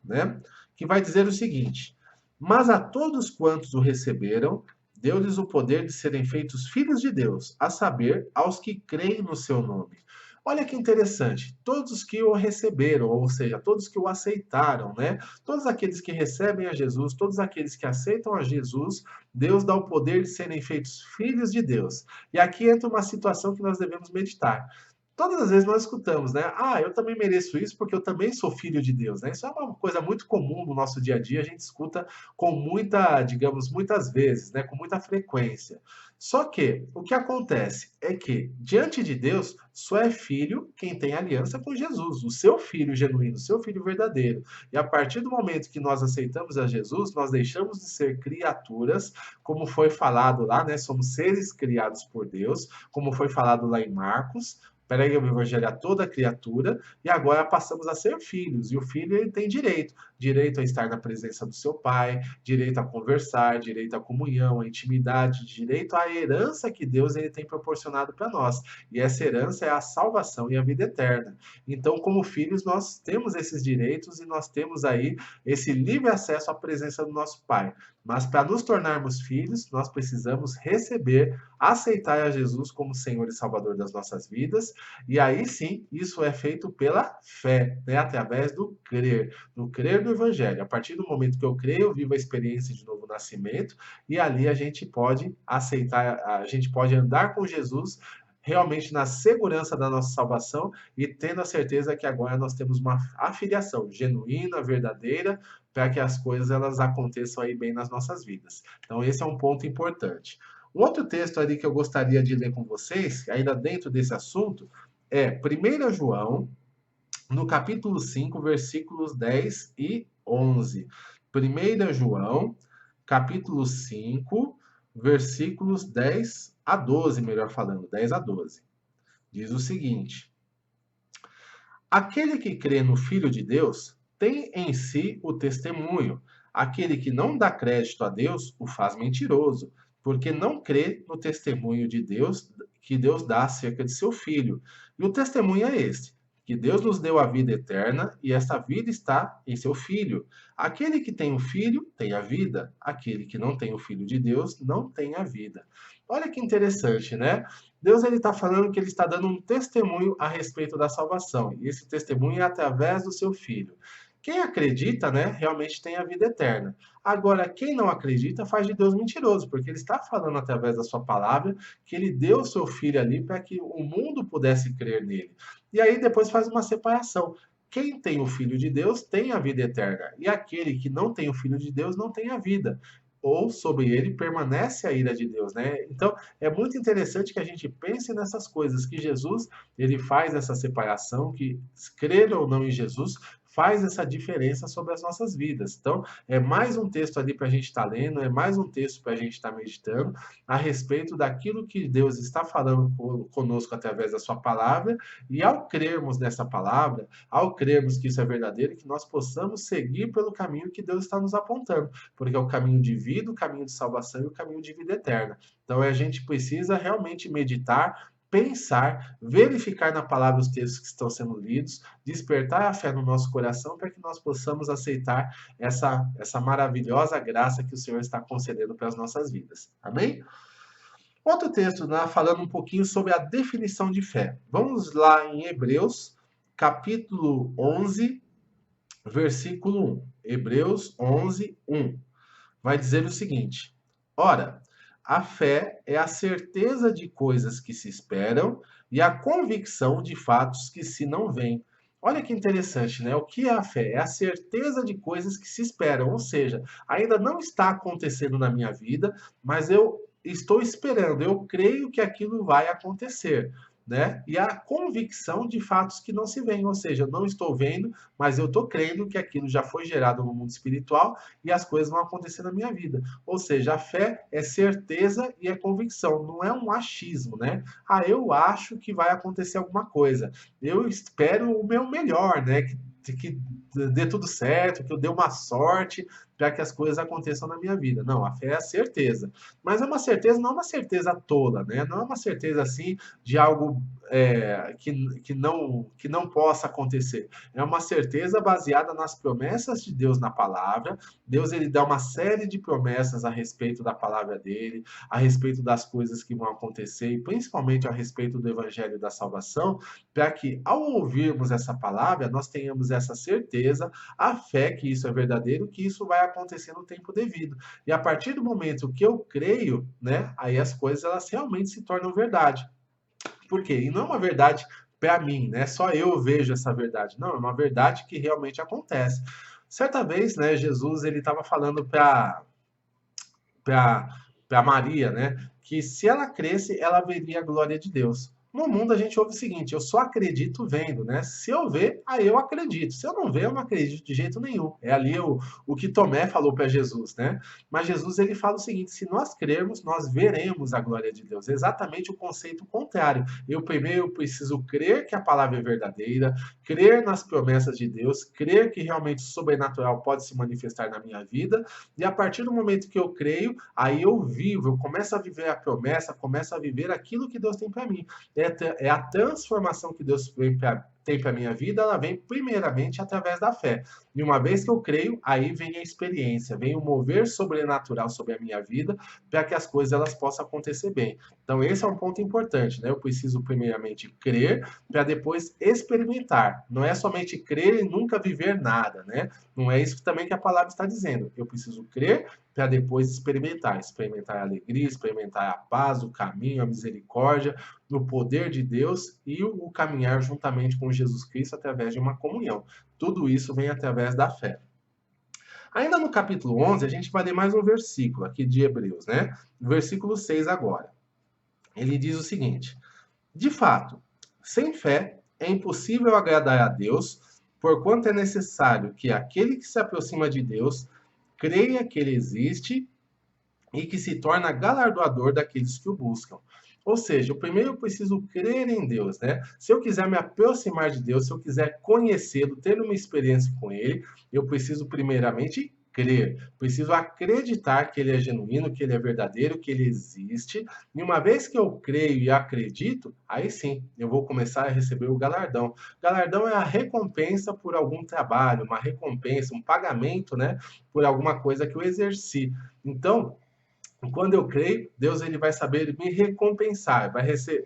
né? Que vai dizer o seguinte: mas a todos quantos o receberam, deu-lhes o poder de serem feitos filhos de Deus, a saber, aos que creem no seu nome. Olha que interessante, todos que o receberam, ou seja, todos que o aceitaram, né? Todos aqueles que recebem a Jesus, todos aqueles que aceitam a Jesus, Deus dá o poder de serem feitos filhos de Deus. E aqui entra uma situação que nós devemos meditar. Todas as vezes nós escutamos, né? Ah, eu também mereço isso porque eu também sou filho de Deus, né? Isso é uma coisa muito comum no nosso dia a dia, a gente escuta com muita, digamos, muitas vezes, né? Com muita frequência. Só que o que acontece é que, diante de Deus, só é filho quem tem aliança com Jesus, o seu filho genuíno, o seu filho verdadeiro. E a partir do momento que nós aceitamos a Jesus, nós deixamos de ser criaturas, como foi falado lá, né? Somos seres criados por Deus, como foi falado lá em Marcos. Pregue o evangelho a toda criatura, e agora passamos a ser filhos. E o filho ele tem direito a estar na presença do seu pai, direito a conversar, direito à comunhão, à intimidade, direito à herança que Deus ele tem proporcionado para nós. E essa herança é a salvação e a vida eterna. Então, como filhos, nós temos esses direitos e nós temos aí esse livre acesso à presença do nosso pai. Mas para nos tornarmos filhos, nós precisamos receber, aceitar a Jesus como Senhor e Salvador das nossas vidas E aí sim, isso é feito pela fé, né? Através do crer do Evangelho. A partir do momento que eu creio, eu vivo a experiência de novo nascimento, e ali a gente pode aceitar, a gente pode andar com Jesus realmente na segurança da nossa salvação e tendo a certeza que agora nós temos uma afiliação genuína, verdadeira, para que as coisas elas aconteçam aí bem nas nossas vidas. Então esse é um ponto importante. Um outro texto ali que eu gostaria de ler com vocês, ainda dentro desse assunto, é 1 João, no capítulo 5, versículos 10 e 11. 1 João, capítulo 5, versículos 10 a 12, melhor falando, 10 a 12. Diz o seguinte: aquele que crê no Filho de Deus tem em si o testemunho. Aquele que não dá crédito a Deus o faz mentiroso, porque não crê no testemunho de Deus que Deus dá acerca de seu Filho. E o testemunho é este: que Deus nos deu a vida eterna e esta vida está em seu Filho. Aquele que tem o Filho tem a vida. Aquele que não tem o Filho de Deus não tem a vida. Olha que interessante, né? Deus ele está falando que ele está dando um testemunho a respeito da salvação. E esse testemunho é através do seu Filho. Quem acredita, né, realmente tem a vida eterna. Agora, quem não acredita faz de Deus mentiroso, porque ele está falando através da sua palavra que ele deu o seu Filho ali para que o mundo pudesse crer nele. E aí depois faz uma separação. Quem tem o Filho de Deus tem a vida eterna, e aquele que não tem o Filho de Deus não tem a vida. Ou sobre ele permanece a ira de Deus, né? Então, é muito interessante que a gente pense nessas coisas, que Jesus, ele faz essa separação, que crer ou não em Jesus faz essa diferença sobre as nossas vidas. Então, é mais um texto ali para a gente estar lendo, é mais um texto para a gente estar meditando a respeito daquilo que Deus está falando conosco através da sua palavra, e ao crermos nessa palavra, ao crermos que isso é verdadeiro, que nós possamos seguir pelo caminho que Deus está nos apontando, porque é o caminho de vida, o caminho de salvação e o caminho de vida eterna. Então, a gente precisa realmente meditar, pensar, verificar na palavra os textos que estão sendo lidos, despertar a fé no nosso coração para que nós possamos aceitar essa maravilhosa graça que o Senhor está concedendo para as nossas vidas. Amém? Outro texto, né, falando um pouquinho sobre a definição de fé. Vamos lá em Hebreus, capítulo 11, versículo 1. Hebreus 11, 1. Vai dizer o seguinte: ora, a fé é a certeza de coisas que se esperam e a convicção de fatos que se não veem. Olha que interessante, né? O que é a fé? É a certeza de coisas que se esperam, ou seja, ainda não está acontecendo na minha vida, mas eu estou esperando, eu creio que aquilo vai acontecer. Né? E a convicção de fatos que não se veem, ou seja, eu não estou vendo, mas eu estou crendo que aquilo já foi gerado no mundo espiritual e as coisas vão acontecer na minha vida. Ou seja, a fé é certeza e é convicção, não é um achismo, né? Ah, eu acho que vai acontecer alguma coisa, eu espero o meu melhor, né? Que dê tudo certo, que eu dê uma sorte para que as coisas aconteçam na minha vida. Não, a fé é a certeza. Mas é uma certeza, não é uma certeza tola, né? Não é uma certeza assim de algo que não possa acontecer. É uma certeza baseada nas promessas de Deus na palavra. Deus ele dá uma série de promessas a respeito da palavra dele, a respeito das coisas que vão acontecer, e principalmente a respeito do evangelho da salvação, para que ao ouvirmos essa palavra, nós tenhamos essa certeza, a fé que isso é verdadeiro, que isso vai acontecer no tempo devido. E a partir do momento que eu creio, né, aí as coisas elas realmente se tornam verdade. Por quê? E não é uma verdade para mim, né? Só eu vejo essa verdade. Não, é uma verdade que realmente acontece. Certa vez, né, Jesus ele estava falando para Maria, né, que se ela cresce, ela veria a glória de Deus. No mundo a gente ouve o seguinte: eu só acredito vendo, né? Se eu ver, aí eu acredito. Se eu não ver, eu não acredito de jeito nenhum. É ali o que Tomé falou para Jesus, né? Mas Jesus ele fala o seguinte: se nós crermos, nós veremos a glória de Deus. Exatamente o conceito contrário. Eu primeiro preciso crer que a palavra é verdadeira, crer nas promessas de Deus, crer que realmente o sobrenatural pode se manifestar na minha vida, e a partir do momento que eu creio, aí eu vivo, eu começo a viver a promessa, começo a viver aquilo que Deus tem para mim. É a transformação que Deus tem para a minha vida, ela vem primeiramente através da fé. E uma vez que eu creio, aí vem a experiência, vem o mover sobrenatural sobre a minha vida, para que as coisas elas possam acontecer bem. Então, esse é um ponto importante, né? Eu preciso primeiramente crer, para depois experimentar. Não é somente crer e nunca viver nada, né? Não é isso também que a palavra está dizendo. Eu preciso crer para depois experimentar. Experimentar a alegria, experimentar a paz, o caminho, a misericórdia, o poder de Deus e o caminhar juntamente com Jesus Cristo através de uma comunhão. Tudo isso vem através da fé. Ainda no capítulo 11, a gente vai ler mais um versículo aqui de Hebreus, né? Versículo 6 agora. Ele diz o seguinte: de fato, sem fé é impossível agradar a Deus, porquanto é necessário que aquele que se aproxima de Deus creia que ele existe e que se torna galardoador daqueles que o buscam. Ou seja, primeiro eu preciso crer em Deus, né? Se eu quiser me aproximar de Deus, se eu quiser conhecê-lo, ter uma experiência com ele, eu preciso primeiramente crer. Preciso acreditar que ele é genuíno, que ele é verdadeiro, que ele existe. E uma vez que eu creio e acredito, aí sim, eu vou começar a receber o galardão. Galardão é a recompensa por algum trabalho, uma recompensa, um pagamento, né, por alguma coisa que eu exerci. Então, quando eu creio, Deus ele vai saber me recompensar,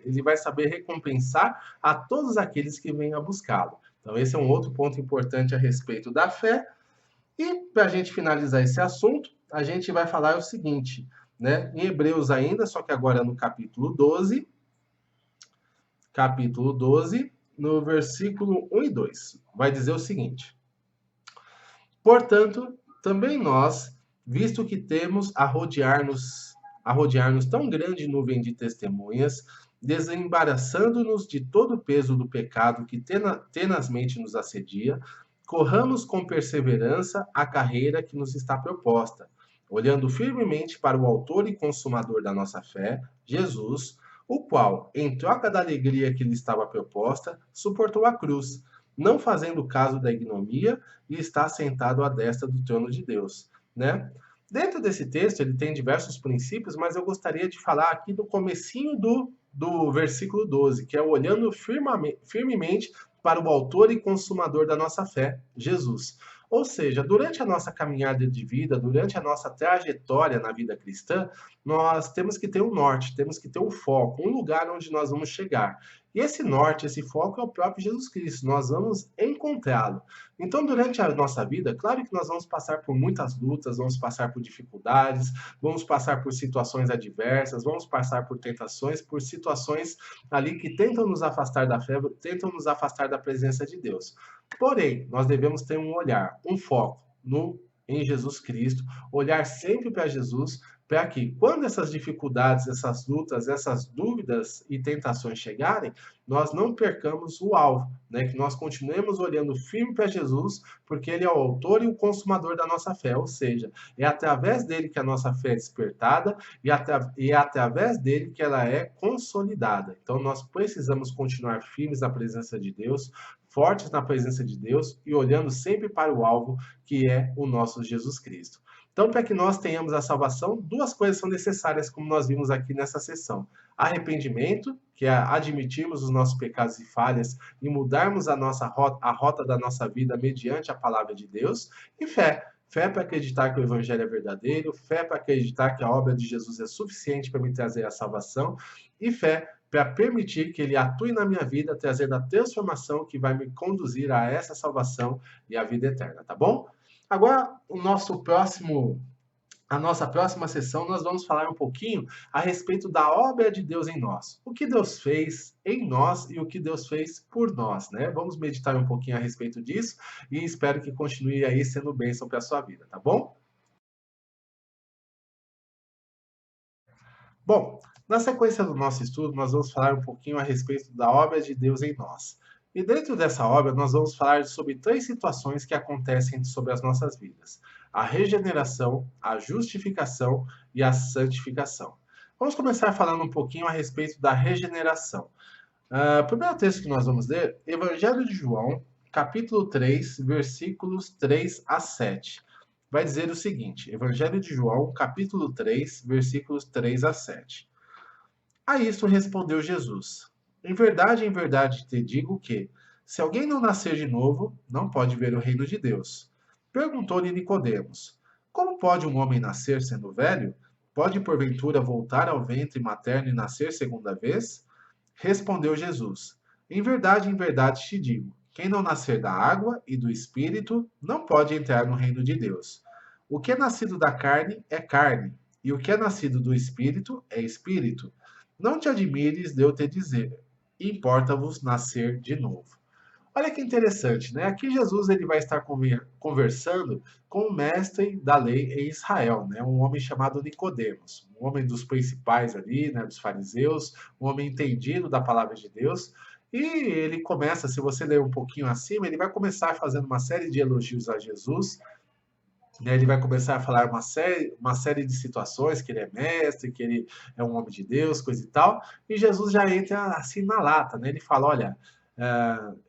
ele vai saber recompensar a todos aqueles que vêm a buscá-lo. Então, esse é um outro ponto importante a respeito da fé. E para a gente finalizar esse assunto, a gente vai falar o seguinte, né? Em Hebreus ainda, só que agora no capítulo 12, no versículo 1 e 2, vai dizer o seguinte: portanto, também nós, visto que temos a rodear-nos tão grande nuvem de testemunhas, desembaraçando-nos de todo o peso do pecado que tenazmente nos assedia, corramos com perseverança a carreira que nos está proposta, olhando firmemente para o autor e consumador da nossa fé, Jesus, o qual, em troca da alegria que lhe estava proposta, suportou a cruz, não fazendo caso da ignomia, e está sentado à destra do trono de Deus, né? Dentro desse texto, ele tem diversos princípios, mas eu gostaria de falar aqui do comecinho do versículo 12, que é olhando firmemente para o autor e consumador da nossa fé, Jesus. Ou seja, durante a nossa caminhada de vida, durante a nossa trajetória na vida cristã, nós temos que ter um norte, temos que ter um foco, um lugar onde nós vamos chegar. E esse norte, esse foco é o próprio Jesus Cristo, nós vamos encontrá-lo. Então, durante a nossa vida, claro que nós vamos passar por muitas lutas, vamos passar por dificuldades, vamos passar por situações adversas, vamos passar por tentações, por situações ali que tentam nos afastar da fé, tentam nos afastar da presença de Deus. Porém, nós devemos ter um olhar, um foco em Jesus Cristo, olhar sempre para Jesus, para que quando essas dificuldades, essas lutas, essas dúvidas e tentações chegarem, nós não percamos o alvo, né? Que nós continuemos olhando firme para Jesus, porque ele é o autor e o consumador da nossa fé, ou seja, é através dele que a nossa fé é despertada e é através dele que ela é consolidada. Então nós precisamos continuar firmes na presença de Deus, fortes na presença de Deus e olhando sempre para o alvo, que é o nosso Jesus Cristo. Então, para que nós tenhamos a salvação, duas coisas são necessárias, como nós vimos aqui nessa sessão. Arrependimento, que é admitirmos os nossos pecados e falhas e mudarmos a rota da nossa vida mediante a palavra de Deus. E fé. Fé para acreditar que o Evangelho é verdadeiro, fé para acreditar que a obra de Jesus é suficiente para me trazer a salvação, e fé para permitir que ele atue na minha vida, trazendo a transformação que vai me conduzir a essa salvação e a vida eterna, tá bom? Agora, a nossa próxima sessão, nós vamos falar um pouquinho a respeito da obra de Deus em nós. O que Deus fez em nós e o que Deus fez por nós, né? Vamos meditar um pouquinho a respeito disso e espero que continue aí sendo bênção para a sua vida, tá bom? Bom, na sequência do nosso estudo, nós vamos falar um pouquinho a respeito da obra de Deus em nós. E dentro dessa obra, nós vamos falar sobre três situações que acontecem sobre as nossas vidas: a regeneração, a justificação e a santificação. Vamos começar falando um pouquinho a respeito da regeneração. O primeiro texto que nós vamos ler, Evangelho de João, capítulo 3, versículos 3 a 7. Vai dizer o seguinte, Evangelho de João, capítulo 3, versículos 3 a 7. A isto respondeu Jesus: em verdade te digo que, Se alguém não nascer de novo, não pode ver o reino de Deus. Perguntou-lhe Nicodemos: Como pode um homem nascer sendo velho? Pode porventura voltar ao ventre materno e nascer segunda vez? Respondeu Jesus: em verdade te digo, quem não nascer da água e do espírito não pode entrar no reino de Deus. O que é nascido da carne é carne, e o que é nascido do espírito é espírito. Não te admires de eu te dizer, importa-vos nascer de novo. Olha que interessante, né? Aqui Jesus ele vai estar conversando com o mestre da lei em Israel, né? Um homem chamado Nicodemos, um homem dos principais ali, né? Dos fariseus, um homem entendido da palavra de Deus. E ele começa, se você ler um pouquinho acima, ele vai começar fazendo uma série de elogios a Jesus, né? Ele vai começar a falar uma série de situações, que ele é mestre, que ele é um homem de Deus, coisa e tal, e Jesus já entra assim na lata, né? Ele fala, olha,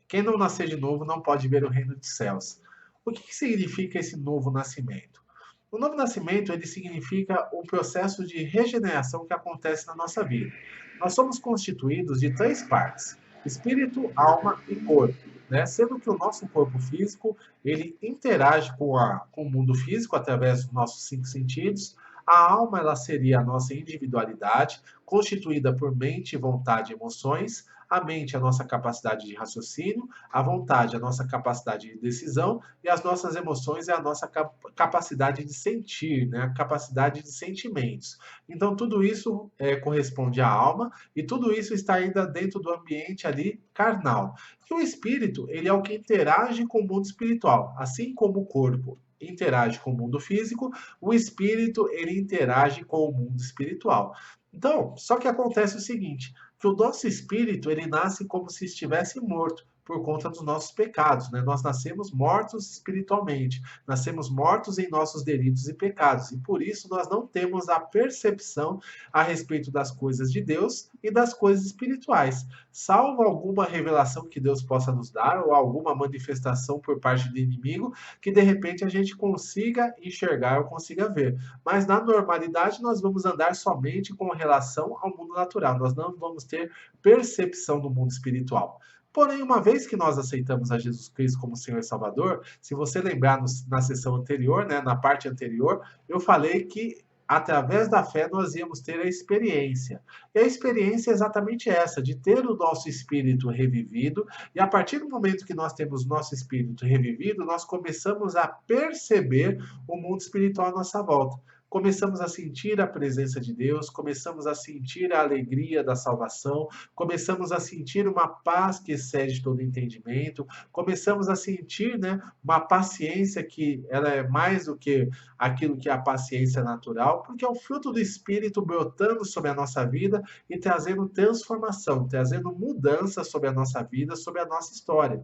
quem não nascer de novo não pode ver o reino dos céus. O que significa esse novo nascimento? O novo nascimento ele significa um processo de regeneração que acontece na nossa vida. Nós somos constituídos de três partes: espírito, alma e corpo, né? Sendo que o nosso corpo físico ele interage com o mundo físico através dos nossos cinco sentidos. A alma ela seria a nossa individualidade, constituída por mente, vontade e emoções. A mente, a nossa capacidade de raciocínio, a vontade, a nossa capacidade de decisão, e as nossas emoções é a nossa capacidade de sentir, né? A capacidade de sentimentos. Então, tudo isso corresponde à alma, e tudo isso está ainda dentro do ambiente ali carnal. E o espírito, ele é o que interage com o mundo espiritual, assim como o corpo interage com o mundo físico, o espírito ele interage com o mundo espiritual. Então, só que acontece o seguinte, que o nosso espírito ele nasce como se estivesse morto por conta dos nossos pecados, né? Nós nascemos mortos espiritualmente, nascemos mortos em nossos delitos e pecados, e por isso nós não temos a percepção a respeito das coisas de Deus e das coisas espirituais, salvo alguma revelação que Deus possa nos dar ou alguma manifestação por parte do inimigo que de repente a gente consiga enxergar ou consiga ver. Mas na normalidade nós vamos andar somente com relação ao mundo natural, nós não vamos ter percepção do mundo espiritual. Porém, uma vez que nós aceitamos a Jesus Cristo como Senhor e Salvador, se você lembrar na sessão anterior, né, na parte anterior, eu falei que através da fé nós íamos ter a experiência. E a experiência é exatamente essa, de ter o nosso espírito revivido, e a partir do momento que nós temos o nosso espírito revivido, nós começamos a perceber o mundo espiritual à nossa volta. Começamos a sentir a presença de Deus, começamos a sentir a alegria da salvação, começamos a sentir uma paz que excede todo entendimento, começamos a sentir, né, uma paciência que ela é mais do que aquilo que é a paciência natural, porque é o fruto do Espírito brotando sobre a nossa vida e trazendo transformação, trazendo mudança sobre a nossa vida, sobre a nossa história.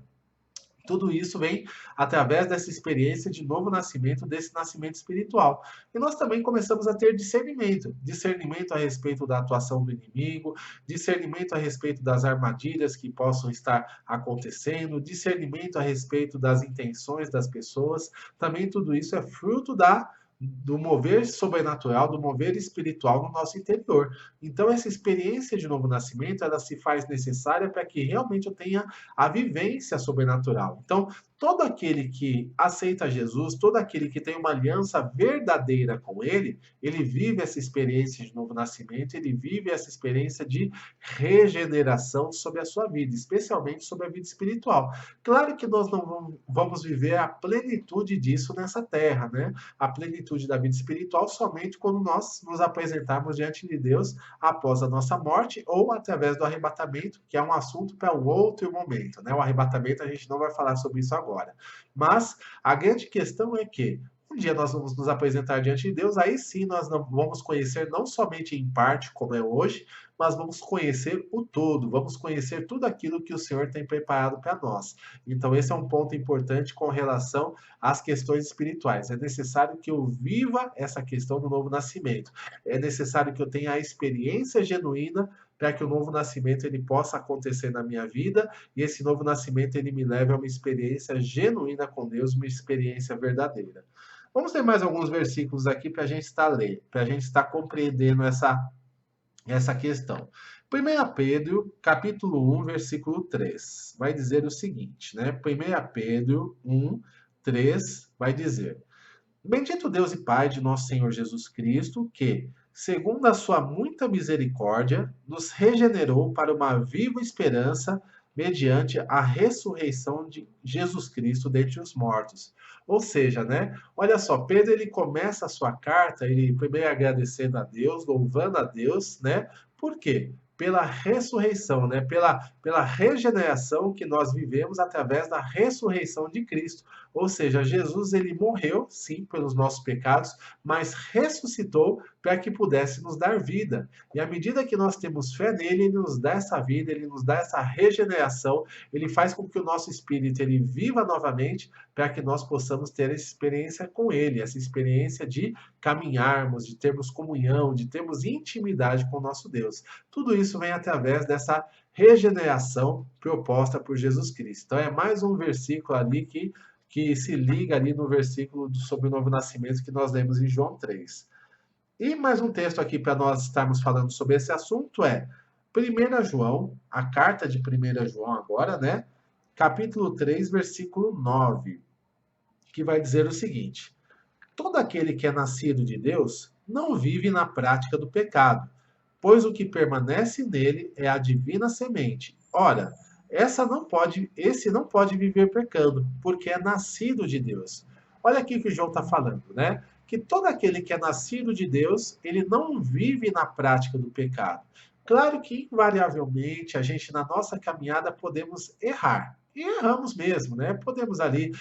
Tudo isso vem através dessa experiência de novo nascimento, desse nascimento espiritual. E nós também começamos a ter discernimento, discernimento a respeito da atuação do inimigo, discernimento a respeito das armadilhas que possam estar acontecendo, discernimento a respeito das intenções das pessoas. Também tudo isso é fruto do mover sobrenatural, do mover espiritual no nosso interior. Então, essa experiência de novo nascimento, ela se faz necessária para que realmente eu tenha a vivência sobrenatural. Então, todo aquele que aceita Jesus, todo aquele que tem uma aliança verdadeira com ele, ele vive essa experiência de novo nascimento, ele vive essa experiência de regeneração sobre a sua vida, especialmente sobre a vida espiritual. Claro que nós não vamos viver a plenitude disso nessa terra, né? A plenitude da vida espiritual somente quando nós nos apresentarmos diante de Deus após a nossa morte ou através do arrebatamento, que é um assunto para um outro momento, né? O arrebatamento a gente não vai falar sobre isso agora. Mas a grande questão é que um dia nós vamos nos apresentar diante de Deus, aí sim nós não vamos conhecer não somente em parte, como é hoje, mas vamos conhecer o todo, vamos conhecer tudo aquilo que o Senhor tem preparado para nós. Então, esse é um ponto importante com relação às questões espirituais. É necessário que eu viva essa questão do novo nascimento. É necessário que eu tenha a experiência genuína para que o novo nascimento ele possa acontecer na minha vida e esse novo nascimento ele me leve a uma experiência genuína com Deus, uma experiência verdadeira. Vamos ter mais alguns versículos aqui para a gente estar lendo, para a gente estar compreendendo essa questão. 1 Pedro, capítulo 1, versículo 3, vai dizer o seguinte, né? 1 Pedro 1, 3, vai dizer: Bendito Deus e Pai de nosso Senhor Jesus Cristo, que, segundo a sua muita misericórdia, nos regenerou para uma viva esperança mediante a ressurreição de Jesus Cristo dentre os mortos. Ou seja, né? Olha só, Pedro ele começa a sua carta, ele primeiro agradecendo a Deus, louvando a Deus, né? Por quê? Pela ressurreição, né? Pela regeneração que nós vivemos através da ressurreição de Cristo. Ou seja, Jesus ele morreu, sim, pelos nossos pecados, mas ressuscitou para que pudesse nos dar vida. E à medida que nós temos fé nele, ele nos dá essa vida, ele nos dá essa regeneração, ele faz com que o nosso espírito ele viva novamente para que nós possamos ter essa experiência com ele, essa experiência de caminharmos, de termos comunhão, de termos intimidade com o nosso Deus. Tudo isso vem através dessa regeneração proposta por Jesus Cristo. Então é mais um versículo ali que se liga ali no versículo sobre o novo nascimento que nós lemos em João 3. E mais um texto aqui para nós estarmos falando sobre esse assunto é 1 João, a carta de 1 João agora, né? Capítulo 3, versículo 9, que vai dizer o seguinte: Todo aquele que é nascido de Deus não vive na prática do pecado, pois o que permanece nele é a divina semente. Ora, esse não pode viver pecando, porque é nascido de Deus. Olha aqui o que o João está falando, né? Que todo aquele que é nascido de Deus, ele não vive na prática do pecado. Claro que, invariavelmente, a gente, na nossa caminhada, podemos errar. E erramos mesmo, né? Podemos ali,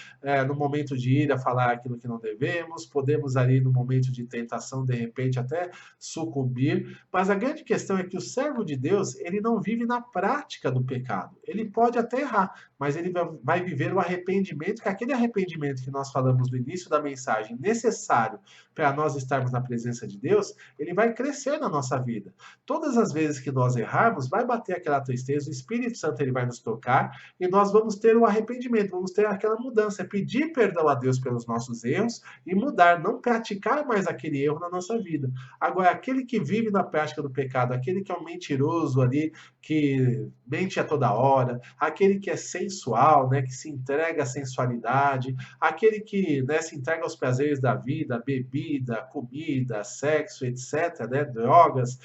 no momento de ira, falar aquilo que não devemos, podemos ali, no momento de tentação, de repente, até sucumbir, mas a grande questão é que o servo de Deus, ele não vive na prática do pecado. Ele pode até errar, mas ele vai viver o arrependimento, que é aquele arrependimento que nós falamos no início da mensagem, necessário para nós estarmos na presença de Deus, ele vai crescer na nossa vida. Todas as vezes que nós errarmos, vai bater aquela tristeza, o Espírito Santo ele vai nos tocar e nós vamos ter o arrependimento, vamos ter aquela mudança, é pedir perdão a Deus pelos nossos erros e mudar, não praticar mais aquele erro na nossa vida. Agora, aquele que vive na prática do pecado, aquele que é um mentiroso ali, que mente a toda hora, aquele que é sensual, né, que se entrega à sensualidade, aquele que, né, se entrega aos prazeres da vida, bebida, comida, sexo, etc., né, drogas,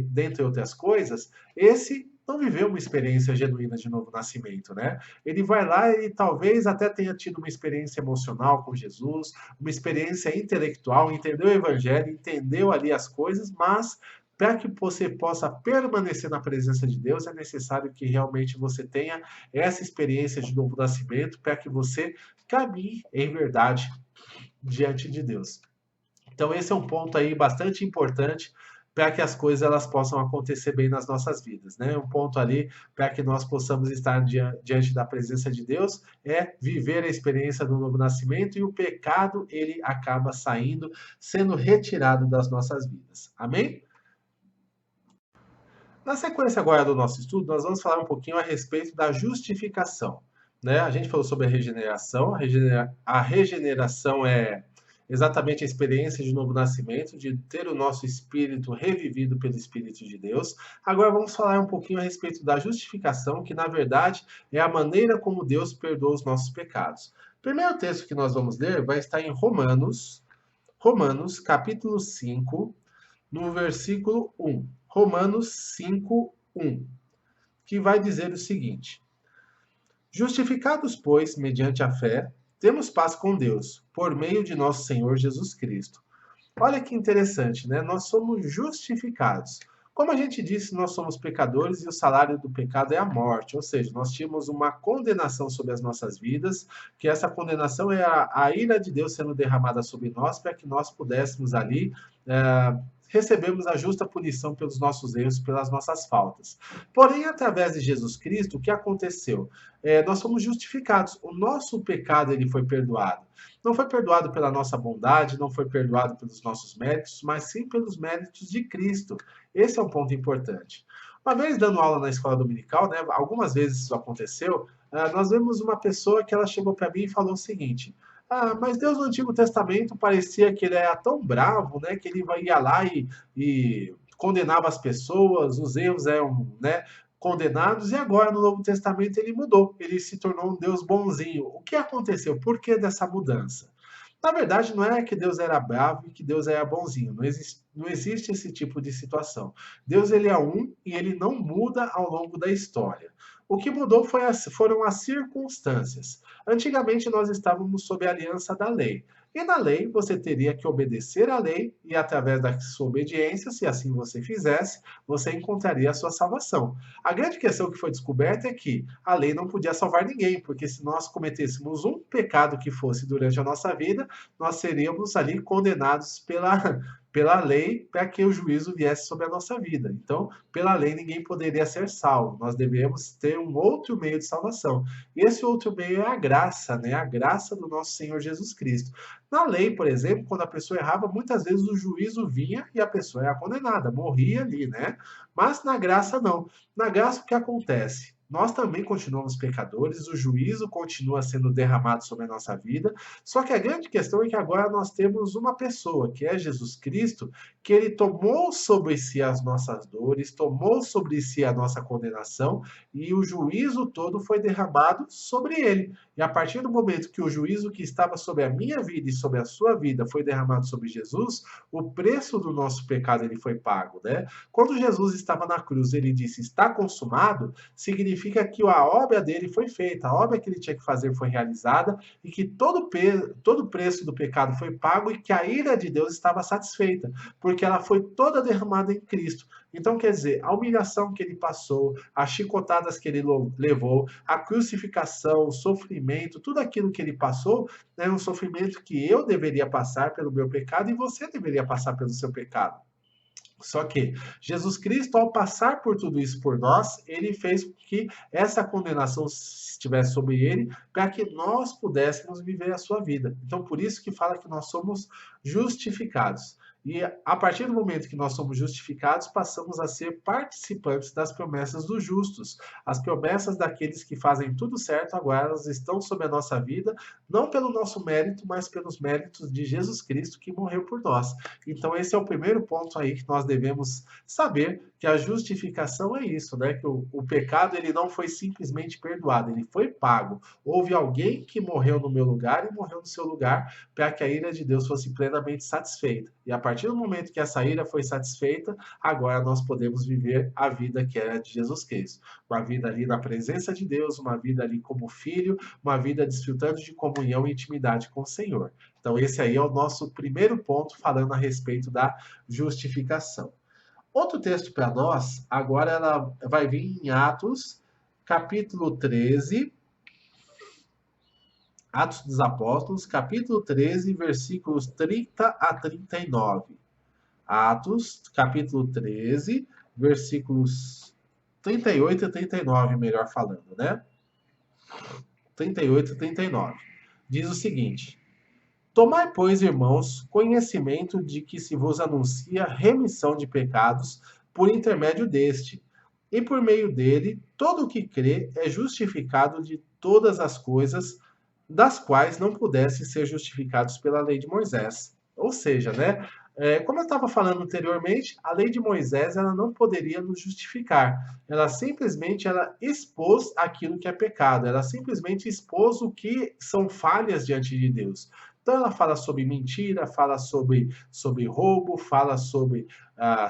dentre outras coisas, esse não viveu uma experiência genuína de novo nascimento, né? Ele vai lá e talvez até tenha tido uma experiência emocional com Jesus, uma experiência intelectual, entendeu o evangelho, entendeu ali as coisas, mas para que você possa permanecer na presença de Deus, é necessário que realmente você tenha essa experiência de novo nascimento, para que você caminhe em verdade diante de Deus. Então esse é um ponto aí bastante importante para que as coisas elas possam acontecer bem nas nossas vidas, né? Um ponto ali para que nós possamos estar diante da presença de Deus é viver a experiência do novo nascimento e o pecado ele acaba saindo, sendo retirado das nossas vidas. Amém? Na sequência agora do nosso estudo, nós vamos falar um pouquinho a respeito da justificação, né? A gente falou sobre a regeneração, a regeneração é exatamente a experiência de novo nascimento, de ter o nosso espírito revivido pelo Espírito de Deus. Agora vamos falar um pouquinho a respeito da justificação, que na verdade é a maneira como Deus perdoa os nossos pecados. O primeiro texto que nós vamos ler vai estar em Romanos capítulo 5, no versículo 1. Romanos 5, 1, que vai dizer o seguinte: Justificados, pois, mediante a fé, temos paz com Deus, por meio de nosso Senhor Jesus Cristo. Olha que interessante, né? Nós somos justificados. Como a gente disse, nós somos pecadores e o salário do pecado é a morte, ou seja, nós tínhamos uma condenação sobre as nossas vidas, que essa condenação é a ira de Deus sendo derramada sobre nós para que nós pudéssemos ali recebemos a justa punição pelos nossos erros, pelas nossas faltas. Porém, através de Jesus Cristo, o que aconteceu? Nós fomos justificados. O nosso pecado ele foi perdoado. Não foi perdoado pela nossa bondade, não foi perdoado pelos nossos méritos, mas sim pelos méritos de Cristo. Esse é um ponto importante. Uma vez dando aula na escola dominical, né, algumas vezes isso aconteceu, nós vemos uma pessoa que ela chegou para mim e falou o seguinte: mas Deus no Antigo Testamento parecia que ele era tão bravo, né, que ele ia lá e condenava as pessoas, os erros eram, né, condenados, e agora no Novo Testamento ele mudou, ele se tornou um Deus bonzinho. O que aconteceu? Por que dessa mudança? Na verdade, não é que Deus era bravo e que Deus era bonzinho. Não existe esse tipo de situação. Deus ele é um e ele não muda ao longo da história. O que mudou foram as circunstâncias. Antigamente nós estávamos sob a aliança da lei. E na lei você teria que obedecer à lei e através da sua obediência, se assim você fizesse, você encontraria a sua salvação. A grande questão que foi descoberta é que a lei não podia salvar ninguém, porque se nós cometêssemos um pecado que fosse durante a nossa vida, nós seríamos ali condenados pela lei para que o juízo viesse sobre a nossa vida. Então, pela lei, ninguém poderia ser salvo. Nós devemos ter um outro meio de salvação. E esse outro meio é a graça, né? A graça do nosso Senhor Jesus Cristo. Na lei, por exemplo, quando a pessoa errava, muitas vezes o juízo vinha e a pessoa era condenada, morria ali, né? Mas na graça, não. Na graça, o que acontece? Nós também continuamos pecadores, o juízo continua sendo derramado sobre a nossa vida, só que a grande questão é que agora nós temos uma pessoa, que é Jesus Cristo, que ele tomou sobre si as nossas dores, tomou sobre si a nossa condenação, e o juízo todo foi derramado sobre ele. E a partir do momento que o juízo que estava sobre a minha vida e sobre a sua vida foi derramado sobre Jesus, o preço do nosso pecado ele foi pago, né? Quando Jesus estava na cruz, ele disse: "Está consumado", significa que a obra dele foi feita, a obra que ele tinha que fazer foi realizada e que todo o preço do pecado foi pago e que a ira de Deus estava satisfeita, porque ela foi toda derramada em Cristo. Então, quer dizer, a humilhação que ele passou, as chicotadas que ele levou, a crucificação, o sofrimento, tudo aquilo que ele passou, é um sofrimento que eu deveria passar pelo meu pecado e você deveria passar pelo seu pecado. Só que Jesus Cristo, ao passar por tudo isso por nós, ele fez com que essa condenação estivesse sobre ele, para que nós pudéssemos viver a sua vida. Então, por isso que fala que nós somos justificados. E a partir do momento que nós somos justificados, passamos a ser participantes das promessas dos justos. As promessas daqueles que fazem tudo certo, agora elas estão sobre a nossa vida, não pelo nosso mérito, mas pelos méritos de Jesus Cristo que morreu por nós. Então, esse é o primeiro ponto aí que nós devemos saber, que a justificação é isso, né? Que o pecado ele não foi simplesmente perdoado, ele foi pago. Houve alguém que morreu no meu lugar e morreu no seu lugar para que a ira de Deus fosse plenamente satisfeita. E a partir do momento que essa ira foi satisfeita, agora nós podemos viver a vida que é de Jesus Cristo. Uma vida ali na presença de Deus, uma vida ali como filho, uma vida desfrutando de comunhão e intimidade com o Senhor. Então, esse aí é o nosso primeiro ponto falando a respeito da justificação. Outro texto para nós, agora ela vai vir em Atos, capítulo 13, Atos dos Apóstolos, capítulo 13, versículos 30 a 39. Atos, capítulo 13, versículos 38 a 39, melhor falando, né? 38 a 39. Diz o seguinte: Tomai, pois, irmãos, conhecimento de que se vos anuncia remissão de pecados por intermédio deste, e por meio dele, todo o que crê é justificado de todas as coisas das quais não pudessem ser justificados pela lei de Moisés. Ou seja, né? Como eu estava falando anteriormente, a lei de Moisés ela não poderia nos justificar. Ela simplesmente expôs aquilo que é pecado. Ela simplesmente expôs o que são falhas diante de Deus. Então ela fala sobre mentira, fala sobre roubo, fala sobre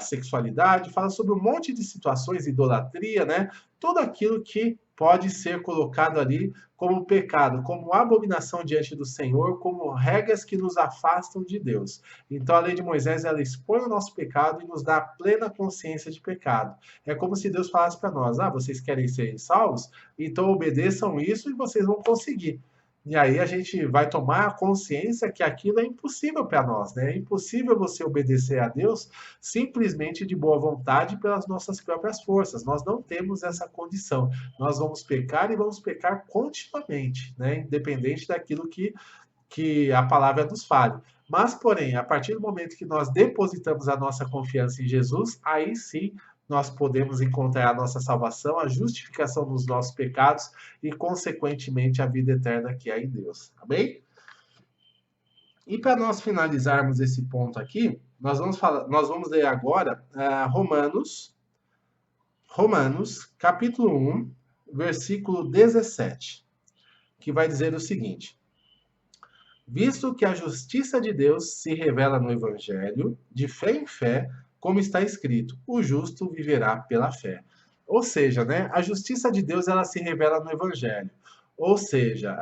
sexualidade, fala sobre um monte de situações, idolatria, né? Tudo aquilo que pode ser colocado ali como pecado, como abominação diante do Senhor, como regras que nos afastam de Deus. Então a lei de Moisés ela expõe o nosso pecado e nos dá plena consciência de pecado. É como se Deus falasse para nós: vocês querem ser salvos? Então obedeçam isso e vocês vão conseguir. E aí a gente vai tomar a consciência que aquilo é impossível para nós, né? É impossível você obedecer a Deus simplesmente de boa vontade pelas nossas próprias forças. Nós não temos essa condição. Nós vamos pecar e vamos pecar continuamente, né? Independente daquilo que a palavra nos fale. Mas, porém, a partir do momento que nós depositamos a nossa confiança em Jesus, aí sim nós podemos encontrar a nossa salvação, a justificação dos nossos pecados e, consequentemente, a vida eterna que há em Deus. Amém? E para nós finalizarmos esse ponto aqui, nós vamos ler agora Romanos, capítulo 1, versículo 17, que vai dizer o seguinte: visto que a justiça de Deus se revela no Evangelho, de fé em fé, como está escrito, o justo viverá pela fé. Ou seja, né, a justiça de Deus ela se revela no Evangelho. Ou seja,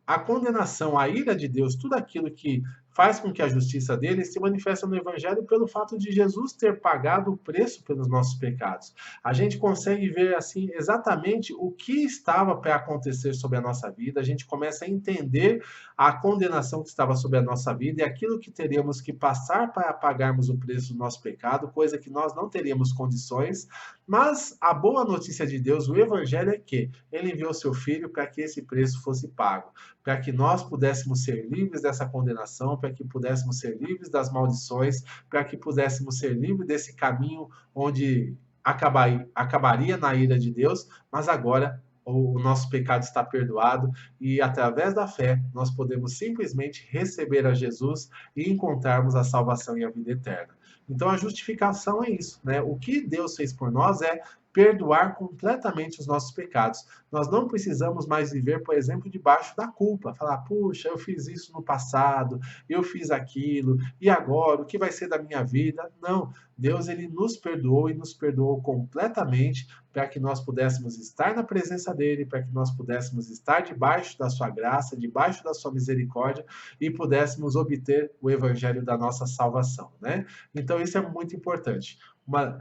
a condenação, a ira de Deus, tudo aquilo que faz com que a justiça dele se manifesta no Evangelho pelo fato de Jesus ter pagado o preço pelos nossos pecados. A gente consegue ver assim exatamente o que estava para acontecer sobre a nossa vida, a gente começa a entender a condenação que estava sobre a nossa vida e aquilo que teríamos que passar para pagarmos o preço do nosso pecado, coisa que nós não teríamos condições. Mas a boa notícia de Deus, o Evangelho, é que ele enviou seu Filho para que esse preço fosse pago, para que nós pudéssemos ser livres dessa condenação, para que pudéssemos ser livres das maldições, para que pudéssemos ser livres desse caminho onde acabaria na ira de Deus, mas agora o nosso pecado está perdoado e através da fé nós podemos simplesmente receber a Jesus e encontrarmos a salvação e a vida eterna. Então a justificação é isso, né? O que Deus fez por nós é perdoar completamente os nossos pecados. Nós não precisamos mais viver, por exemplo, debaixo da culpa. Falar, puxa, eu fiz isso no passado, eu fiz aquilo, e agora, o que vai ser da minha vida? Não, Deus ele nos perdoou e nos perdoou completamente para que nós pudéssemos estar na presença dele, para que nós pudéssemos estar debaixo da sua graça, debaixo da sua misericórdia e pudéssemos obter o evangelho da nossa salvação, né? Então isso é muito importante.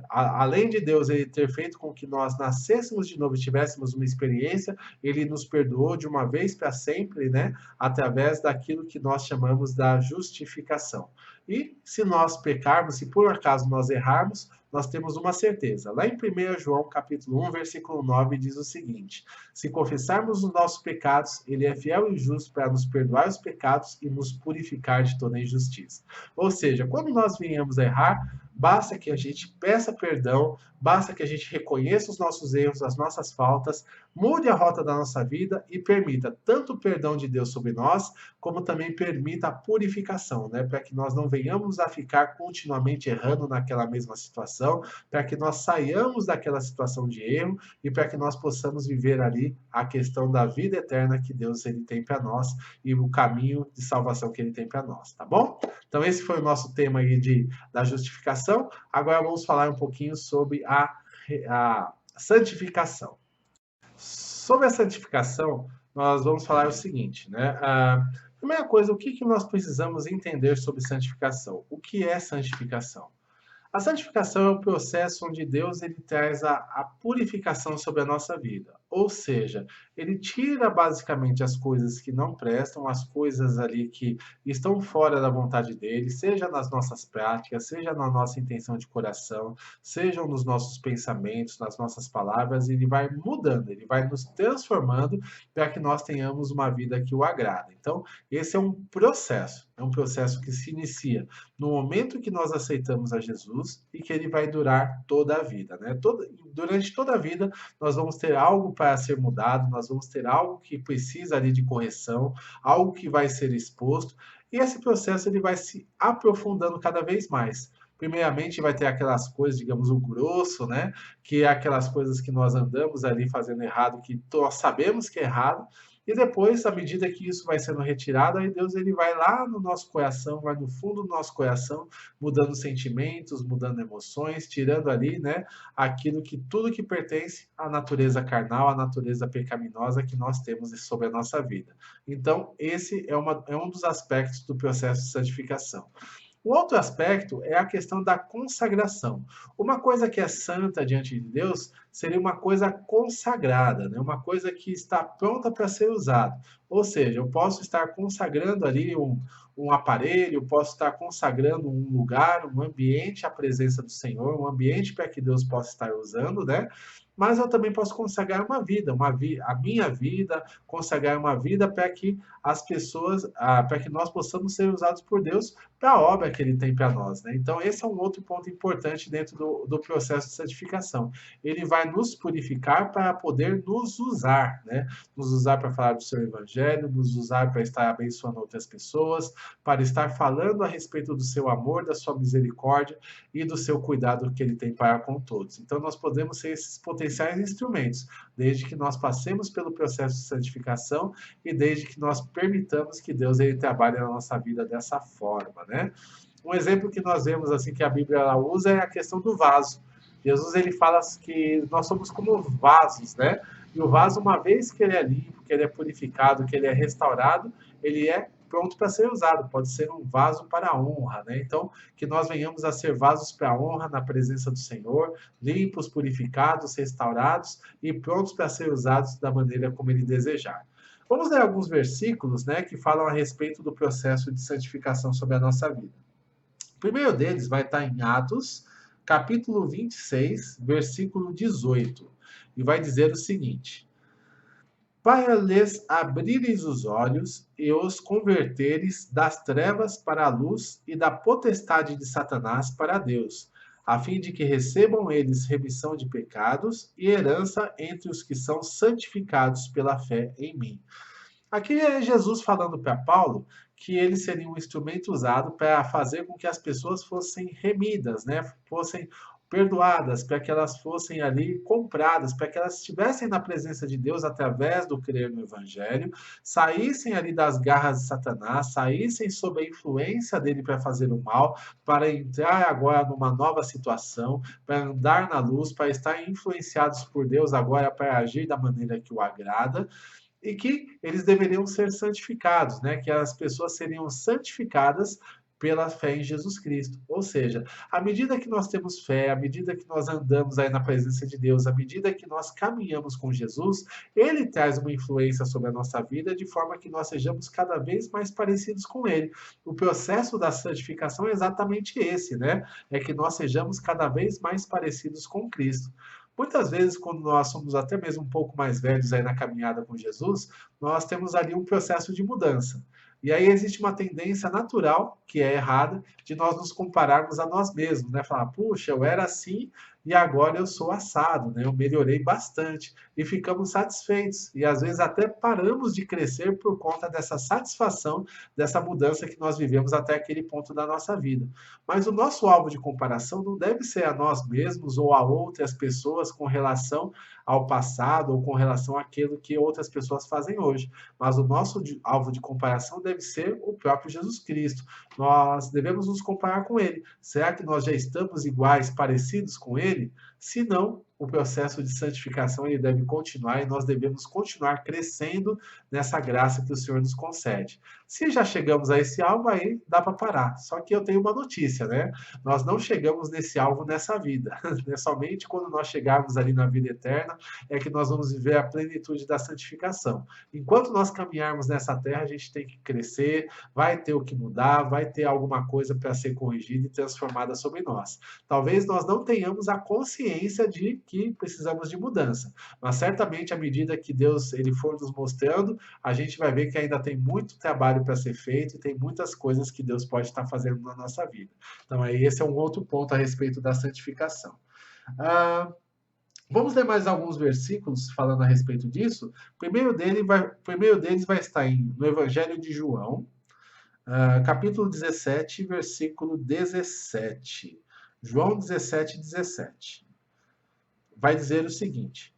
Além de Deus ele ter feito com que nós nascêssemos de novo e tivéssemos uma experiência, ele nos perdoou de uma vez para sempre, né? Através daquilo que nós chamamos da justificação. E se nós pecarmos, se por acaso nós errarmos, nós temos uma certeza. Lá em 1 João, capítulo 1, versículo 9, diz o seguinte: se confessarmos os nossos pecados, ele é fiel e justo para nos perdoar os pecados e nos purificar de toda injustiça. Ou seja, quando nós venhamos a errar, basta que a gente peça perdão, basta que a gente reconheça os nossos erros, as nossas faltas, mude a rota da nossa vida e permita tanto o perdão de Deus sobre nós, como também permita a purificação, né? Para que nós não venhamos a ficar continuamente errando naquela mesma situação, para que nós saiamos daquela situação de erro e para que nós possamos viver ali a questão da vida eterna que Deus ele tem para nós e o caminho de salvação que ele tem para nós, tá bom? Então esse foi o nosso tema aí da justificação. Agora vamos falar um pouquinho sobre a santificação. Sobre a santificação, nós vamos falar o seguinte, né? Primeira coisa, o que nós precisamos entender sobre santificação? O que é santificação? A santificação é o processo onde Deus ele traz a purificação sobre a nossa vida. Ou seja, ele tira basicamente as coisas que não prestam, as coisas ali que estão fora da vontade dele, seja nas nossas práticas, seja na nossa intenção de coração, sejam nos nossos pensamentos, nas nossas palavras, ele vai mudando, ele vai nos transformando para que nós tenhamos uma vida que o agrada. Então, esse é um processo que se inicia no momento que nós aceitamos a Jesus e que ele vai durar toda a vida, né? Durante toda a vida, nós vamos ter algo para ser mudado, nós vamos ter algo que precisa ali de correção, algo que vai ser exposto, e esse processo ele vai se aprofundando cada vez mais. Primeiramente, vai ter aquelas coisas, digamos, o grosso, né? Que é aquelas coisas que nós andamos ali fazendo errado, que nós sabemos que é errado, e depois, à medida que isso vai sendo retirado, aí Deus ele vai lá no nosso coração, vai no fundo do nosso coração, mudando sentimentos, mudando emoções, tirando ali, né, tudo que pertence à natureza carnal, à natureza pecaminosa que nós temos sobre a nossa vida. Então, esse é um dos aspectos do processo de santificação. O outro aspecto é a questão da consagração. Uma coisa que é santa diante de Deus seria uma coisa consagrada, né? Uma coisa que está pronta para ser usada. Ou seja, eu posso estar consagrando ali um aparelho, posso estar consagrando um lugar, um ambiente à presença do Senhor, um ambiente para que Deus possa estar usando, né? Mas eu também posso consagrar uma vida, a minha vida, consagrar uma vida para que as pessoas, para que nós possamos ser usados por Deus para a obra que Ele tem para nós, né? Então, esse é um outro ponto importante dentro do processo de santificação. Ele vai nos purificar para poder nos usar, né? Nos usar para falar do seu evangelho, nos usar para estar abençoando outras pessoas, para estar falando a respeito do seu amor, da sua misericórdia e do seu cuidado que ele tem para com todos. Então, nós podemos ser esses potenciais instrumentos, desde que nós passemos pelo processo de santificação e desde que nós permitamos que Deus ele trabalhe na nossa vida dessa forma, né? Um exemplo que nós vemos assim que a Bíblia ela usa é a questão do vaso. Jesus ele fala que nós somos como vasos, né? E o vaso, uma vez que ele é limpo, que ele é purificado, que ele é restaurado, ele é pronto para ser usado. Pode ser um vaso para a honra, né? Então, que nós venhamos a ser vasos para a honra na presença do Senhor, limpos, purificados, restaurados e prontos para ser usados da maneira como ele desejar. Vamos ler alguns versículos, né, que falam a respeito do processo de santificação sobre a nossa vida. O primeiro deles vai estar em Atos, capítulo 26, versículo 18, e vai dizer o seguinte: para lhes abrires os olhos e os converteres das trevas para a luz e da potestade de Satanás para Deus, a fim de que recebam eles remissão de pecados e herança entre os que são santificados pela fé em mim. Aqui é Jesus falando para Paulo que ele seria um instrumento usado para fazer com que as pessoas fossem remidas, né? Fossem perdoadas, para que elas fossem ali compradas, para que elas estivessem na presença de Deus através do crer no Evangelho, saíssem ali das garras de Satanás, saíssem sob a influência dele para fazer o mal, para entrar agora numa nova situação, para andar na luz, para estar influenciados por Deus agora para agir da maneira que o agrada e que eles deveriam ser santificados, né? Que as pessoas seriam santificadas pela fé em Jesus Cristo. Ou seja, à medida que nós temos fé, à medida que nós andamos aí na presença de Deus, à medida que nós caminhamos com Jesus, ele traz uma influência sobre a nossa vida de forma que nós sejamos cada vez mais parecidos com ele. O processo da santificação é exatamente esse, né? É que nós sejamos cada vez mais parecidos com Cristo. Muitas vezes, quando nós somos até mesmo um pouco mais velhos aí na caminhada com Jesus, nós temos ali um processo de mudança. E aí existe uma tendência natural, que é errada, de nós nos compararmos a nós mesmos, né? Falar, puxa, eu era assim e agora eu sou assado, né? Eu melhorei bastante e ficamos satisfeitos. E às vezes até paramos de crescer por conta dessa satisfação, dessa mudança que nós vivemos até aquele ponto da nossa vida. Mas o nosso alvo de comparação não deve ser a nós mesmos ou a outras pessoas com relação ao passado ou com relação àquilo que outras pessoas fazem hoje. Mas o nosso alvo de comparação deve ser o próprio Jesus Cristo. Nós devemos nos comparar com ele. Será que nós já estamos iguais, parecidos com ele? Se não, o processo de santificação ele deve continuar e nós devemos continuar crescendo nessa graça que o Senhor nos concede. Se já chegamos a esse alvo, aí dá para parar. Só que eu tenho uma notícia, né? Nós não chegamos nesse alvo nessa vida. Somente quando nós chegarmos ali na vida eterna é que nós vamos viver a plenitude da santificação. Enquanto nós caminharmos nessa terra, a gente tem que crescer, vai ter o que mudar, vai ter alguma coisa para ser corrigida e transformada sobre nós. Talvez nós não tenhamos a consciência de que precisamos de mudança, mas certamente à medida que Deus ele for nos mostrando, a gente vai ver que ainda tem muito trabalho para ser feito e tem muitas coisas que Deus pode estar fazendo na nossa vida. Então, aí esse é um outro ponto a respeito da santificação. Vamos ler mais alguns versículos falando a respeito disso. O primeiro deles vai estar no Evangelho de João, capítulo 17, versículo 17. João 17, 17. Vai dizer o seguinte: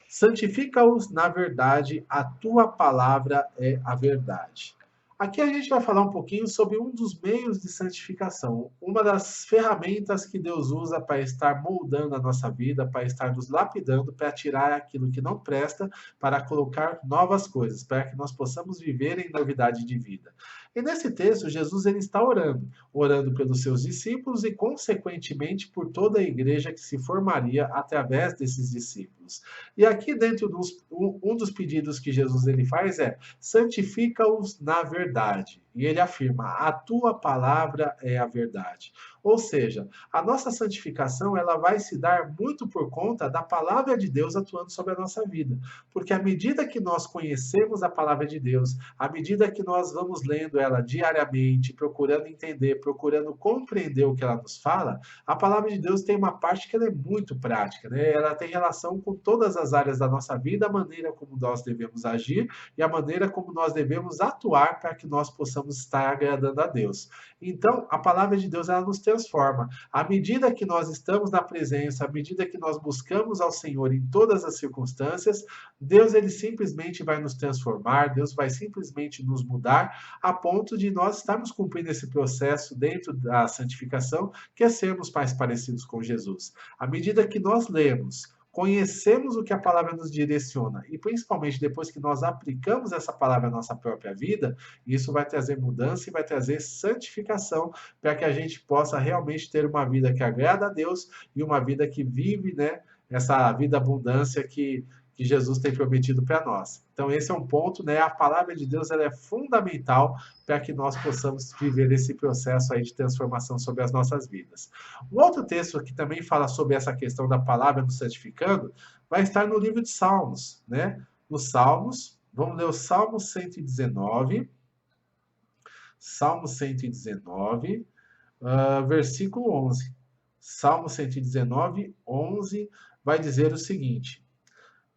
santifica-os na verdade, a tua palavra é a verdade. Aqui a gente vai falar um pouquinho sobre um dos meios de santificação, uma das ferramentas que Deus usa para estar moldando a nossa vida, para estar nos lapidando, para tirar aquilo que não presta, para colocar novas coisas, para que nós possamos viver em novidade de vida. E nesse texto, Jesus ele está orando pelos seus discípulos e, consequentemente, por toda a igreja que se formaria através desses discípulos. E aqui, dentro um dos pedidos que Jesus ele faz é: santifica-os na verdade. E ele afirma: a tua palavra é a verdade. Ou seja, a nossa santificação ela vai se dar muito por conta da palavra de Deus atuando sobre a nossa vida. Porque à medida que nós conhecemos a palavra de Deus, à medida que nós vamos lendo ela diariamente, procurando entender, procurando compreender o que ela nos fala, a palavra de Deus tem uma parte que ela é muito prática, né? Ela tem relação com todas as áreas da nossa vida, a maneira como nós devemos agir e a maneira como nós devemos atuar para que nós possamos possamos estar agradando a Deus. Então, a palavra de Deus, ela nos transforma. À medida que nós estamos na presença, à medida que nós buscamos ao Senhor em todas as circunstâncias, Deus, ele simplesmente vai nos transformar, Deus vai simplesmente nos mudar, a ponto de nós estarmos cumprindo esse processo dentro da santificação, que é sermos mais parecidos com Jesus. À medida que nós lemos, conhecemos o que a palavra nos direciona e principalmente depois que nós aplicamos essa palavra à nossa própria vida, isso vai trazer mudança e vai trazer santificação para que a gente possa realmente ter uma vida que agrada a Deus e uma vida que vive, né, essa vida abundância que Jesus tem prometido para nós. Então esse é um ponto, né? A palavra de Deus, ela é fundamental para que nós possamos viver esse processo aí de transformação sobre as nossas vidas. Um outro texto que também fala sobre essa questão da palavra nos santificando vai estar no livro de Salmos, né? Os Salmos, vamos ler o Salmo 119, Salmo 119, versículo 11. Salmo 119, 11, vai dizer o seguinte: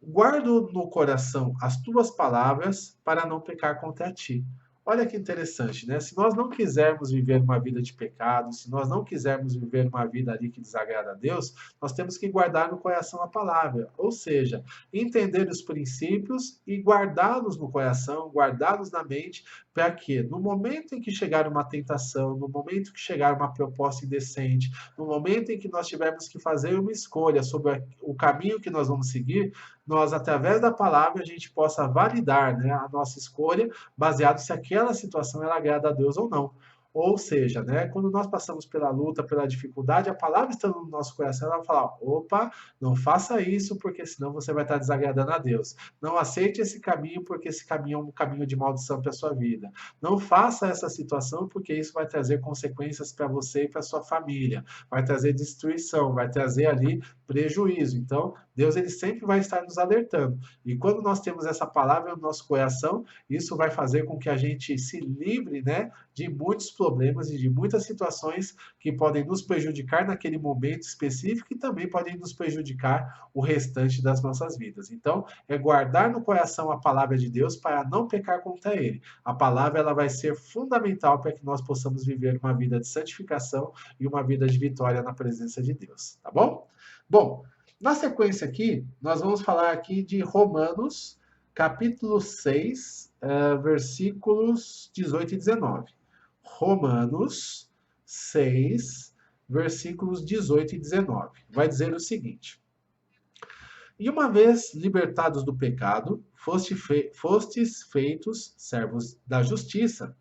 guardo no coração as tuas palavras para não pecar contra ti. Olha que interessante, né? Se nós não quisermos viver uma vida de pecado, se nós não quisermos viver uma vida ali que desagrada a Deus, nós temos que guardar no coração a palavra. Ou seja, entender os princípios e guardá-los no coração, guardá-los na mente, para que no momento em que chegar uma tentação, no momento que chegar uma proposta indecente, no momento em que nós tivermos que fazer uma escolha sobre o caminho que nós vamos seguir, nós, através da palavra, a gente possa validar, né, a nossa escolha, baseado se aquela situação ela agrada a Deus ou não. Ou seja, né, quando nós passamos pela luta, pela dificuldade, a palavra estando no nosso coração, ela vai falar: opa, não faça isso, porque senão você vai estar desagradando a Deus. Não aceite esse caminho, porque esse caminho é um caminho de maldição para a sua vida. Não faça essa situação, porque isso vai trazer consequências para você e para a sua família. Vai trazer destruição, vai trazer ali prejuízo. Então, Deus, ele sempre vai estar nos alertando. E quando nós temos essa palavra no nosso coração, isso vai fazer com que a gente se livre, né, de muitos problemas e de muitas situações que podem nos prejudicar naquele momento específico e também podem nos prejudicar o restante das nossas vidas. Então, é guardar no coração a palavra de Deus para não pecar contra ele. A palavra, ela vai ser fundamental para que nós possamos viver uma vida de santificação e uma vida de vitória na presença de Deus, tá bom? Bom, na sequência aqui, nós vamos falar aqui de Romanos, capítulo 6, versículos 18 e 19. Romanos 6, versículos 18 e 19. Vai dizer o seguinte: e uma vez libertados do pecado, fostes feitos servos da justiça.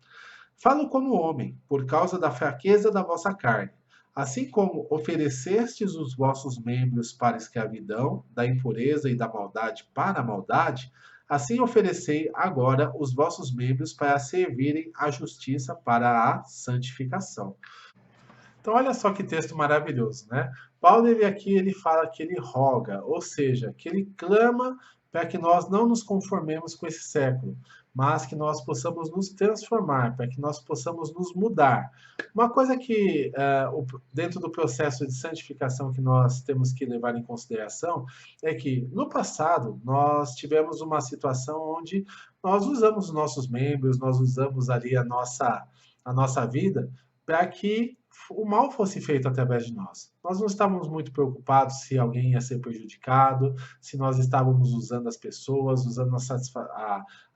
Falo como homem, por causa da fraqueza da vossa carne. Assim como oferecestes os vossos membros para a escravidão, da impureza e da maldade para a maldade, assim oferecei agora os vossos membros para servirem à justiça para a santificação. Então, olha só que texto maravilhoso, né? Paulo, ele fala que ele roga, ou seja, que ele clama para que nós não nos conformemos com esse século, mas que nós possamos nos transformar, para que nós possamos nos mudar. Uma coisa que, dentro do processo de santificação que nós temos que levar em consideração, é que, no passado, nós tivemos uma situação onde nós usamos os nossos membros, nós usamos ali a nossa vida, para que o mal fosse feito através de nós. Nós não estávamos muito preocupados se alguém ia ser prejudicado, se nós estávamos usando as pessoas, usando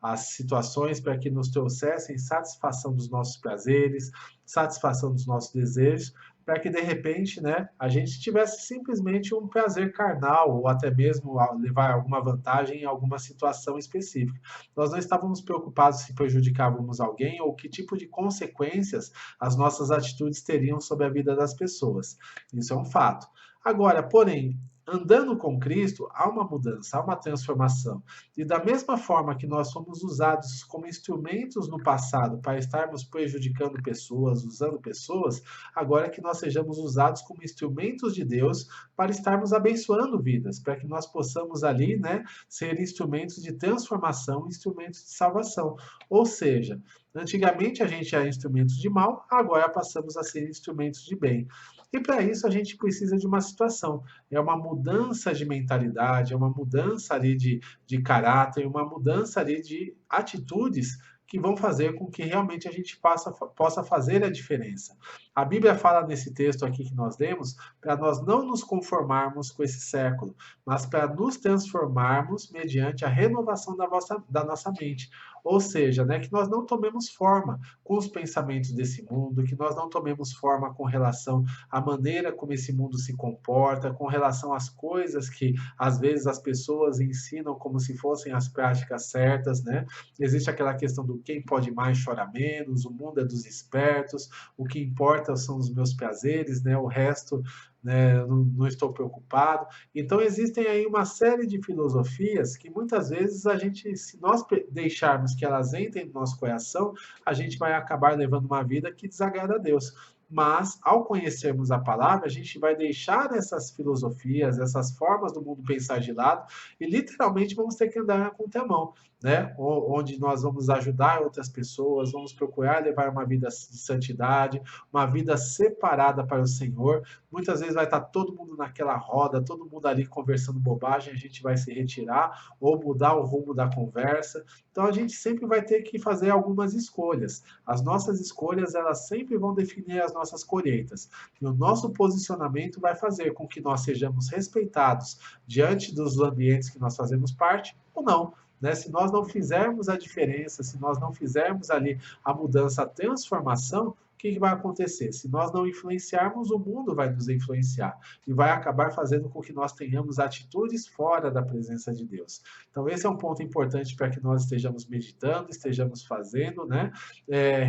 as situações para que nos trouxessem satisfação dos nossos prazeres, satisfação dos nossos desejos, para que de repente, né, a gente tivesse simplesmente um prazer carnal ou até mesmo levar alguma vantagem em alguma situação específica. Nós não estávamos preocupados se prejudicávamos alguém ou que tipo de consequências as nossas atitudes teriam sobre a vida das pessoas. Isso é um fato. Agora, porém, andando com Cristo, há uma mudança, há uma transformação. E da mesma forma que nós fomos usados como instrumentos no passado para estarmos prejudicando pessoas, usando pessoas, agora é que nós sejamos usados como instrumentos de Deus para estarmos abençoando vidas, para que nós possamos ali, né, ser instrumentos de transformação, instrumentos de salvação. Ou seja, antigamente a gente era instrumentos de mal, agora passamos a ser instrumentos de bem. E para isso a gente precisa de uma situação, é uma mudança de mentalidade, é uma mudança ali de caráter, uma mudança ali de atitudes que vão fazer com que realmente a gente possa fazer a diferença. A Bíblia fala nesse texto aqui que nós lemos, para nós não nos conformarmos com esse século, mas para nos transformarmos mediante a renovação da nossa mente. Ou seja, né, que nós não tomemos forma com os pensamentos desse mundo, que nós não tomemos forma com relação à maneira como esse mundo se comporta, com relação às coisas que às vezes as pessoas ensinam como se fossem as práticas certas, né? Existe aquela questão do quem pode mais chora menos, o mundo é dos espertos, o que importa são os meus prazeres, né? O resto, né, não estou preocupado. Então existem aí uma série de filosofias que muitas vezes a gente, se nós deixarmos que elas entrem no nosso coração, a gente vai acabar levando uma vida que desagrada a Deus. Mas, ao conhecermos a palavra, a gente vai deixar essas filosofias, essas formas do mundo pensar de lado e literalmente vamos ter que andar na contramão, né? Onde nós vamos ajudar outras pessoas, vamos procurar levar uma vida de santidade, uma vida separada para o Senhor. Muitas vezes vai estar todo mundo naquela roda, todo mundo ali conversando bobagem, a gente vai se retirar ou mudar o rumo da conversa. Então a gente sempre vai ter que fazer algumas escolhas. As nossas escolhas, elas sempre vão definir as nossas colheitas. E o nosso posicionamento vai fazer com que nós sejamos respeitados diante dos ambientes que nós fazemos parte ou não. Né? Se nós não fizermos a diferença, se nós não fizermos ali a mudança, a transformação, o que vai acontecer? Se nós não influenciarmos, o mundo vai nos influenciar e vai acabar fazendo com que nós tenhamos atitudes fora da presença de Deus. Então, esse é um ponto importante para que nós estejamos meditando, estejamos fazendo, né?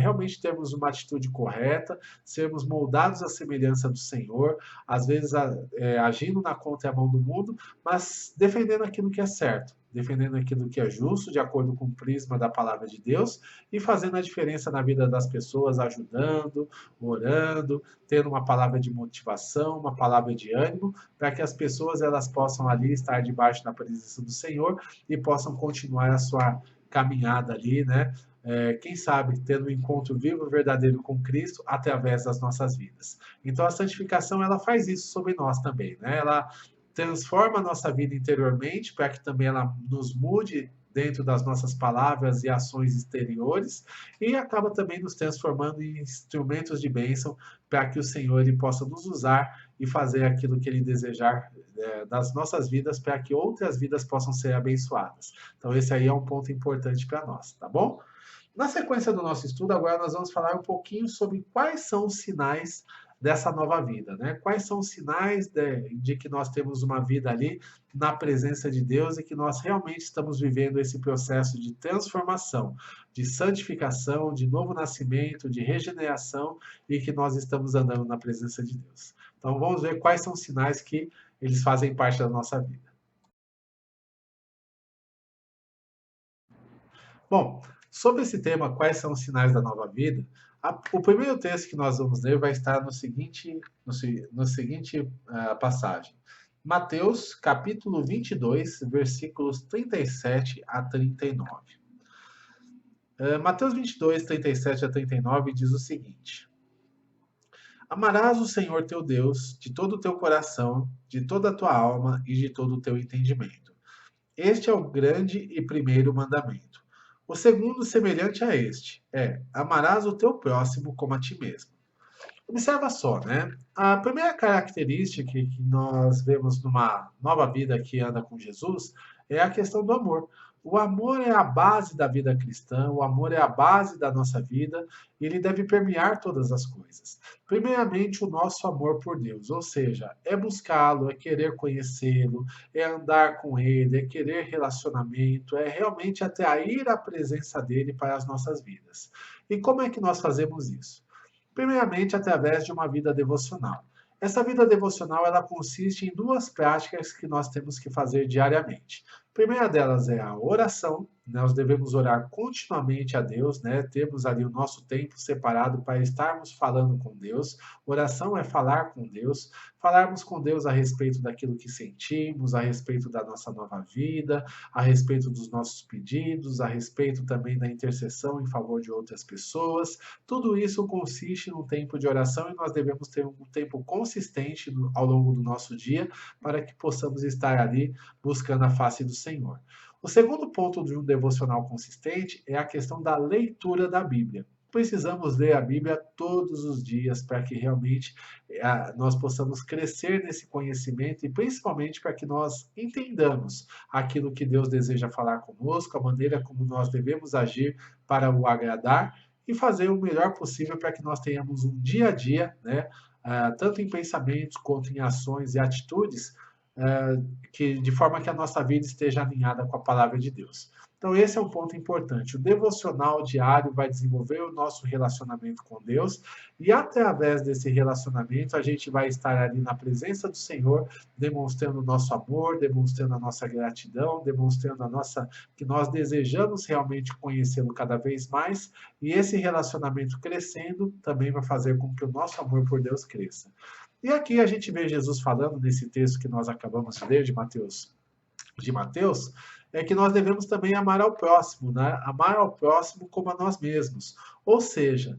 Realmente termos uma atitude correta, sermos moldados à semelhança do Senhor, às vezes agindo na contramão do mundo, mas defendendo aquilo que é certo, defendendo aquilo que é justo, de acordo com o prisma da palavra de Deus, e fazendo a diferença na vida das pessoas, ajudando, orando, tendo uma palavra de motivação, uma palavra de ânimo, para que as pessoas elas possam ali estar debaixo da presença do Senhor e possam continuar a sua caminhada ali, né? Quem sabe, tendo um encontro vivo e verdadeiro com Cristo através das nossas vidas. Então, a santificação, ela faz isso sobre nós também, né? Ela transforma a nossa vida interiormente para que também ela nos mude dentro das nossas palavras e ações exteriores e acaba também nos transformando em instrumentos de bênção para que o Senhor ele possa nos usar e fazer aquilo que ele desejar das nossas vidas para que outras vidas possam ser abençoadas. Então esse aí é um ponto importante para nós, tá bom? Na sequência do nosso estudo, agora nós vamos falar um pouquinho sobre quais são os sinais dessa nova vida, né? Quais são os sinais de que nós temos uma vida ali na presença de Deus e que nós realmente estamos vivendo esse processo de transformação, de santificação, de novo nascimento, de regeneração e que nós estamos andando na presença de Deus. Então vamos ver quais são os sinais que eles fazem parte da nossa vida. Bom, sobre esse tema, quais são os sinais da nova vida? O primeiro texto que nós vamos ler vai estar no seguinte passagem. Mateus, capítulo 22, versículos 37 a 39. Mateus 22, 37 a 39 diz o seguinte: Amarás o Senhor teu Deus de todo o teu coração, de toda a tua alma e de todo o teu entendimento. Este é o grande e primeiro mandamento. O segundo, semelhante a este, é: amarás o teu próximo como a ti mesmo. Observa só, né? A primeira característica que nós vemos numa nova vida que anda com Jesus é a questão do amor. O amor é a base da vida cristã, o amor é a base da nossa vida e ele deve permear todas as coisas. Primeiramente, o nosso amor por Deus, ou seja, é buscá-lo, é querer conhecê-lo, é andar com ele, é querer relacionamento, é realmente atrair a presença dele para as nossas vidas. E como é que nós fazemos isso? Primeiramente, através de uma vida devocional. Essa vida devocional ela consiste em duas práticas que nós temos que fazer diariamente. A primeira delas é a oração. Nós devemos orar continuamente a Deus, né? Temos ali o nosso tempo separado para estarmos falando com Deus. Oração é falar com Deus, falarmos com Deus a respeito daquilo que sentimos, a respeito da nossa nova vida, a respeito dos nossos pedidos, a respeito também da intercessão em favor de outras pessoas. Tudo isso consiste num tempo de oração e nós devemos ter um tempo consistente ao longo do nosso dia para que possamos estar ali buscando a face do Senhor. O segundo ponto de um devocional consistente é a questão da leitura da Bíblia. Precisamos ler a Bíblia todos os dias para que realmente nós possamos crescer nesse conhecimento e principalmente para que nós entendamos aquilo que Deus deseja falar conosco, a maneira como nós devemos agir para o agradar e fazer o melhor possível para que nós tenhamos um dia a dia, né, tanto em pensamentos quanto em ações e atitudes, que de forma que a nossa vida esteja alinhada com a palavra de Deus. Então, esse é um ponto importante. O devocional diário vai desenvolver o nosso relacionamento com Deus, e através desse relacionamento, a gente vai estar ali na presença do Senhor, demonstrando o nosso amor, demonstrando a nossa gratidão, demonstrando a nossa que nós desejamos realmente conhecê-lo cada vez mais, e esse relacionamento crescendo também vai fazer com que o nosso amor por Deus cresça. E aqui a gente vê Jesus falando nesse texto que nós acabamos de ler de Mateus, é que nós devemos também amar ao próximo, né? Amar ao próximo como a nós mesmos. Ou seja,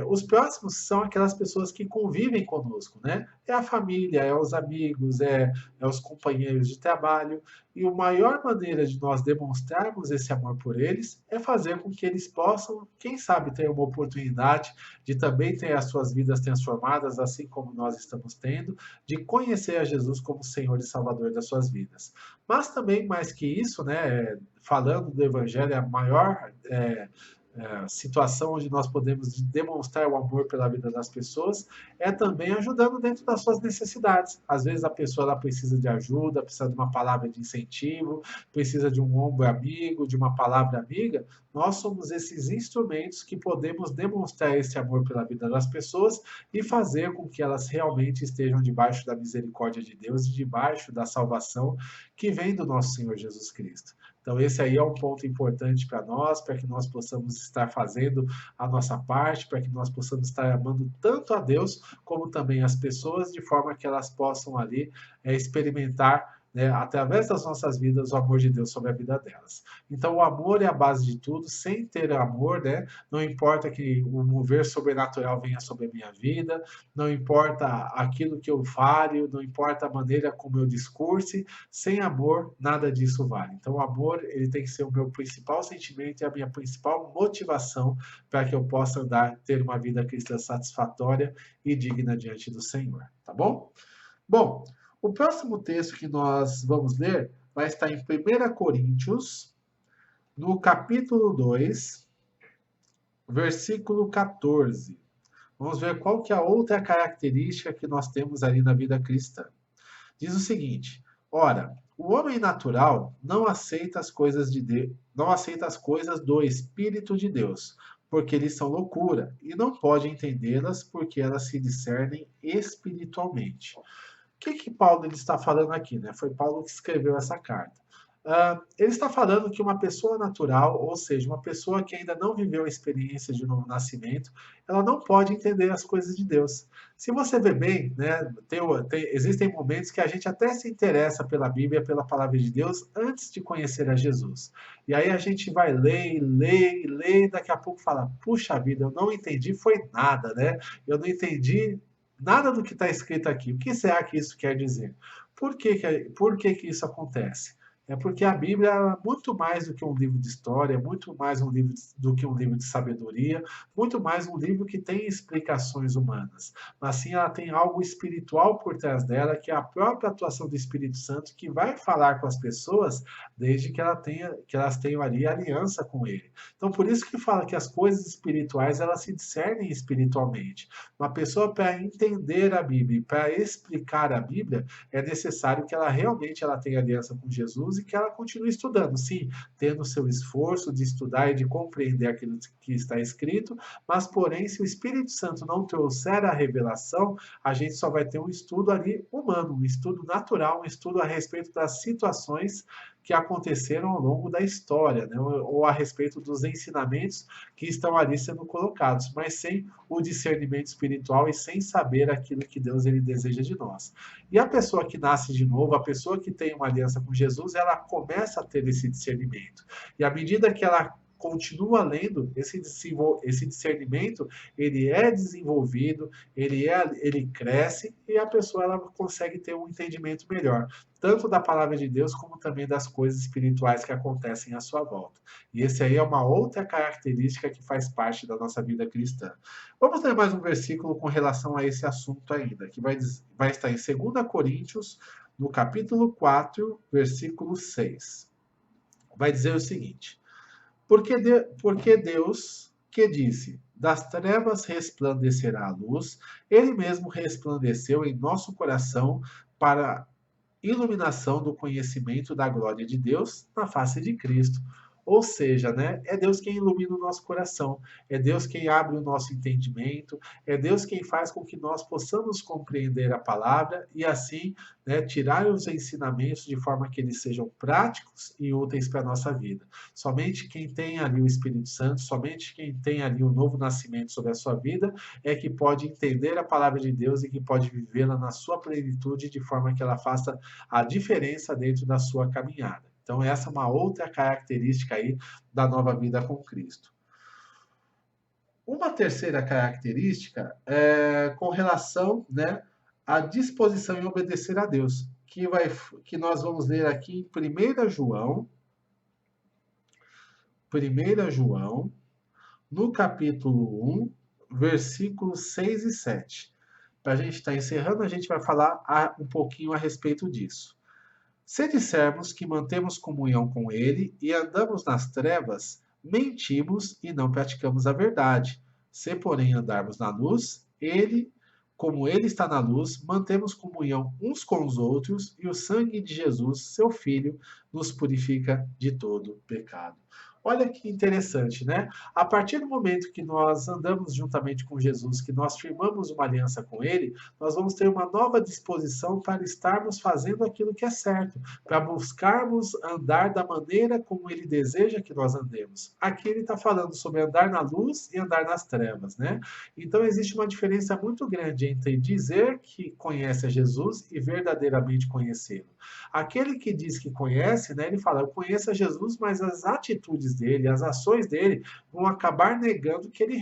os próximos são aquelas pessoas que convivem conosco, né? É a família, é os amigos, é os companheiros de trabalho. E a maior maneira de nós demonstrarmos esse amor por eles é fazer com que eles possam, quem sabe, ter uma oportunidade de também ter as suas vidas transformadas, assim como nós estamos tendo, de conhecer a Jesus como Senhor e Salvador das suas vidas. Mas também, mais que isso, né, falando do Evangelho, a maior situação onde nós podemos demonstrar o amor pela vida das pessoas é também ajudando dentro das suas necessidades. Às vezes a pessoa ela precisa de ajuda, precisa de uma palavra de incentivo, precisa de um ombro amigo, de uma palavra amiga. Nós somos esses instrumentos que podemos demonstrar esse amor pela vida das pessoas e fazer com que elas realmente estejam debaixo da misericórdia de Deus e debaixo da salvação que vem do nosso Senhor Jesus Cristo. Então, esse aí é um ponto importante para nós, para que nós possamos estar fazendo a nossa parte, para que nós possamos estar amando tanto a Deus, como também as pessoas, de forma que elas possam ali experimentar, né, através das nossas vidas, o amor de Deus sobre a vida delas. Então, o amor é a base de tudo. Sem ter amor, né, não importa que o mover sobrenatural venha sobre a minha vida, não importa aquilo que eu fale, não importa a maneira como eu discurse, sem amor, nada disso vale. Então, o amor ele tem que ser o meu principal sentimento e a minha principal motivação para que eu possa ter uma vida cristã satisfatória e digna diante do Senhor. Tá bom? Bom, o próximo texto que nós vamos ler vai estar em 1 Coríntios, no capítulo 2, versículo 14. Vamos ver qual que é a outra característica que nós temos ali na vida cristã. Diz o seguinte: ora, o homem natural não aceita as coisas de Deus, não aceita as coisas do Espírito de Deus, porque eles são loucura, e não pode entendê-las porque elas se discernem espiritualmente. O que Paulo ele está falando aqui, né? Foi Paulo que escreveu essa carta. Ele está falando que uma pessoa natural, ou seja, uma pessoa que ainda não viveu a experiência de novo nascimento, ela não pode entender as coisas de Deus. Se você vê bem, né, existem momentos que a gente até se interessa pela Bíblia, pela palavra de Deus, antes de conhecer a Jesus. E aí a gente vai ler, e daqui a pouco fala, puxa vida, eu não entendi, foi nada, né? Eu não entendi nada do que está escrito aqui. O que será que isso quer dizer? Por que isso acontece? É porque a Bíblia é muito mais do que um livro de história, muito mais do que um livro de sabedoria, muito mais um livro que tem explicações humanas. Mas sim, ela tem algo espiritual por trás dela, que é a própria atuação do Espírito Santo, que vai falar com as pessoas desde que elas tenham ali aliança com ele. Então, por isso que fala que as coisas espirituais, elas se discernem espiritualmente. Uma pessoa, para entender a Bíblia, para explicar a Bíblia, é necessário que ela realmente tenha aliança com Jesus e que ela continue estudando, sim, tendo o seu esforço de estudar e de compreender aquilo que está escrito, mas, porém, se o Espírito Santo não trouxer a revelação, a gente só vai ter um estudo ali humano, um estudo natural, um estudo a respeito das situações que aconteceram ao longo da história, né? Ou a respeito dos ensinamentos que estão ali sendo colocados, mas sem o discernimento espiritual e sem saber aquilo que Deus ele deseja de nós. E a pessoa que nasce de novo, a pessoa que tem uma aliança com Jesus, ela começa a ter esse discernimento. E à medida que ela continua lendo, esse discernimento, ele é desenvolvido, ele cresce e a pessoa ela consegue ter um entendimento melhor, tanto da palavra de Deus como também das coisas espirituais que acontecem à sua volta. E esse aí é uma outra característica que faz parte da nossa vida cristã. Vamos ler mais um versículo com relação a esse assunto ainda, que vai estar em 2 Coríntios, no capítulo 4, versículo 6. Vai dizer o seguinte: porque Deus, que disse, das trevas resplandecerá a luz, ele mesmo resplandeceu em nosso coração para a iluminação do conhecimento da glória de Deus na face de Cristo. Ou seja, né, é Deus quem ilumina o nosso coração, é Deus quem abre o nosso entendimento, é Deus quem faz com que nós possamos compreender a palavra e assim, né, tirar os ensinamentos de forma que eles sejam práticos e úteis para a nossa vida. Somente quem tem ali o Espírito Santo, somente quem tem ali o novo nascimento sobre a sua vida é que pode entender a palavra de Deus e que pode vivê-la na sua plenitude de forma que ela faça a diferença dentro da sua caminhada. Então, essa é uma outra característica aí da nova vida com Cristo. Uma terceira característica é com relação, né, à disposição em obedecer a Deus, que nós vamos ler aqui em 1 João, no capítulo 1, versículos 6 e 7. Para a gente estar encerrando, a gente vai falar um pouquinho a respeito disso. Se dissermos que mantemos comunhão com ele e andamos nas trevas, mentimos e não praticamos a verdade. Se, porém, andarmos na luz, como ele está na luz, mantemos comunhão uns com os outros e o sangue de Jesus, seu Filho, nos purifica de todo pecado. Olha que interessante, né? A partir do momento que nós andamos juntamente com Jesus, que nós firmamos uma aliança com Ele, nós vamos ter uma nova disposição para estarmos fazendo aquilo que é certo, para buscarmos andar da maneira como Ele deseja que nós andemos. Aqui ele está falando sobre andar na luz e andar nas trevas, né? Então existe uma diferença muito grande entre dizer que conhece a Jesus e verdadeiramente conhecê-lo. Aquele que diz que conhece, né, ele fala, eu conheço a Jesus, mas as atitudes dele, as ações dele vão acabar negando que ele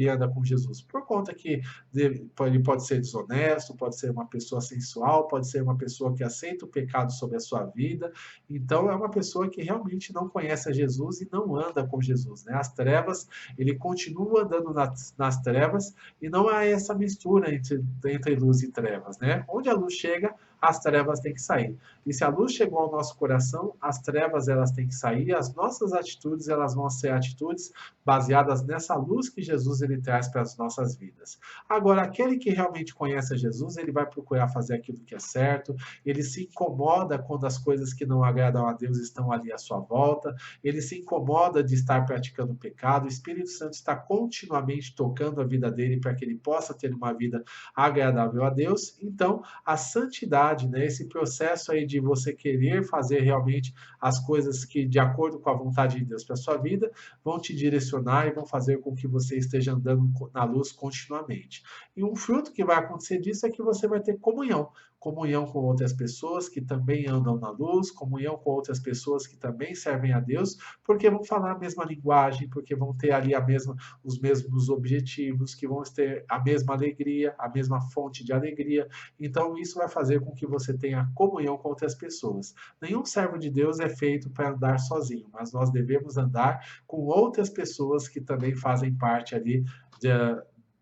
anda com Jesus, por conta que ele pode ser desonesto, pode ser uma pessoa sensual, pode ser uma pessoa que aceita o pecado sobre a sua vida, então é uma pessoa que realmente não conhece a Jesus e não anda com Jesus, né? As trevas, ele continua andando nas trevas e não há essa mistura entre luz e trevas, né? Onde a luz chega, as trevas têm que sair. E se a luz chegou ao nosso coração, as trevas elas têm que sair, as nossas atitudes elas vão ser atitudes baseadas nessa luz que Jesus ele traz para as nossas vidas. Agora, aquele que realmente conhece a Jesus, ele vai procurar fazer aquilo que é certo, ele se incomoda quando as coisas que não agradam a Deus estão ali à sua volta, ele se incomoda de estar praticando pecado, o Espírito Santo está continuamente tocando a vida dele para que ele possa ter uma vida agradável a Deus. Então, a santidade, né, esse processo aí de você querer fazer realmente as coisas que de acordo com a vontade de Deus para a sua vida, vão te direcionar e vão fazer com que você esteja andando na luz continuamente. E um fruto que vai acontecer disso é que você vai ter comunhão com outras pessoas que também andam na luz, comunhão com outras pessoas que também servem a Deus, porque vão falar a mesma linguagem, porque vão ter ali os mesmos objetivos, que vão ter a mesma alegria, a mesma fonte de alegria. Então, isso vai fazer com que você tenha comunhão com outras pessoas. Nenhum servo de Deus é feito para andar sozinho, mas nós devemos andar com outras pessoas que também fazem parte ali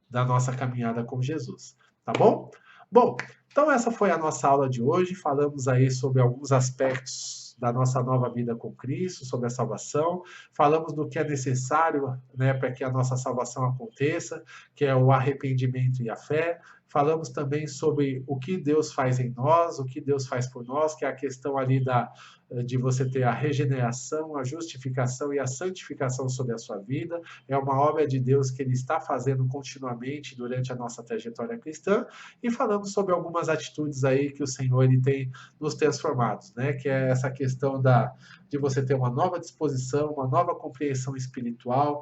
da nossa caminhada com Jesus. Tá bom? Bom, então essa foi a nossa aula de hoje. Falamos aí sobre alguns aspectos da nossa nova vida com Cristo, sobre a salvação. Falamos do que é necessário, né, para que a nossa salvação aconteça, que é o arrependimento e a fé. Falamos também sobre o que Deus faz em nós, o que Deus faz por nós, que é a questão ali de você ter a regeneração, a justificação e a santificação sobre a sua vida. É uma obra de Deus que Ele está fazendo continuamente durante a nossa trajetória cristã. E falamos sobre algumas atitudes aí que o Senhor ele tem nos transformado, né? Que é essa questão de você ter uma nova disposição, uma nova compreensão espiritual,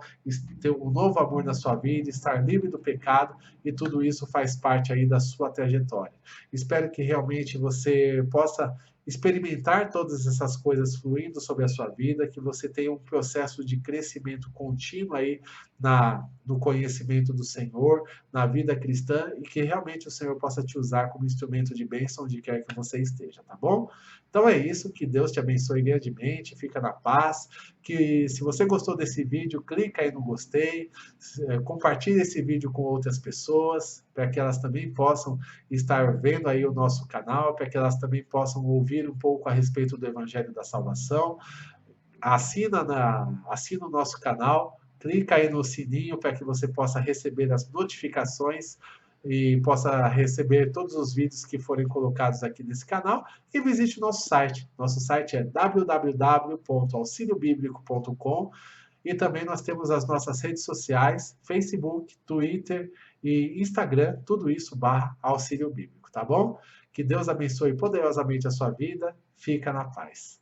ter um novo amor na sua vida, estar livre do pecado, e tudo isso faz parte aí da sua trajetória. Espero que realmente você possa experimentar todas essas coisas fluindo sobre a sua vida, que você tenha um processo de crescimento contínuo aí no conhecimento do Senhor, na vida cristã, e que realmente o Senhor possa te usar como instrumento de bênção onde quer que você esteja, tá bom? Então é isso, que Deus te abençoe grandemente, fica na paz, que se você gostou desse vídeo, clica aí no gostei, compartilhe esse vídeo com outras pessoas, para que elas também possam estar vendo aí o nosso canal, para que elas também possam ouvir um pouco a respeito do Evangelho da Salvação. Assina o nosso canal, clica aí no sininho para que você possa receber as notificações e possa receber todos os vídeos que forem colocados aqui nesse canal, e visite o nosso site. Nosso site é www.auxiliobiblico.com, e também nós temos as nossas redes sociais, Facebook, Twitter e Instagram, tudo isso /Auxílio Bíblico, tá bom? Que Deus abençoe poderosamente a sua vida, fica na paz.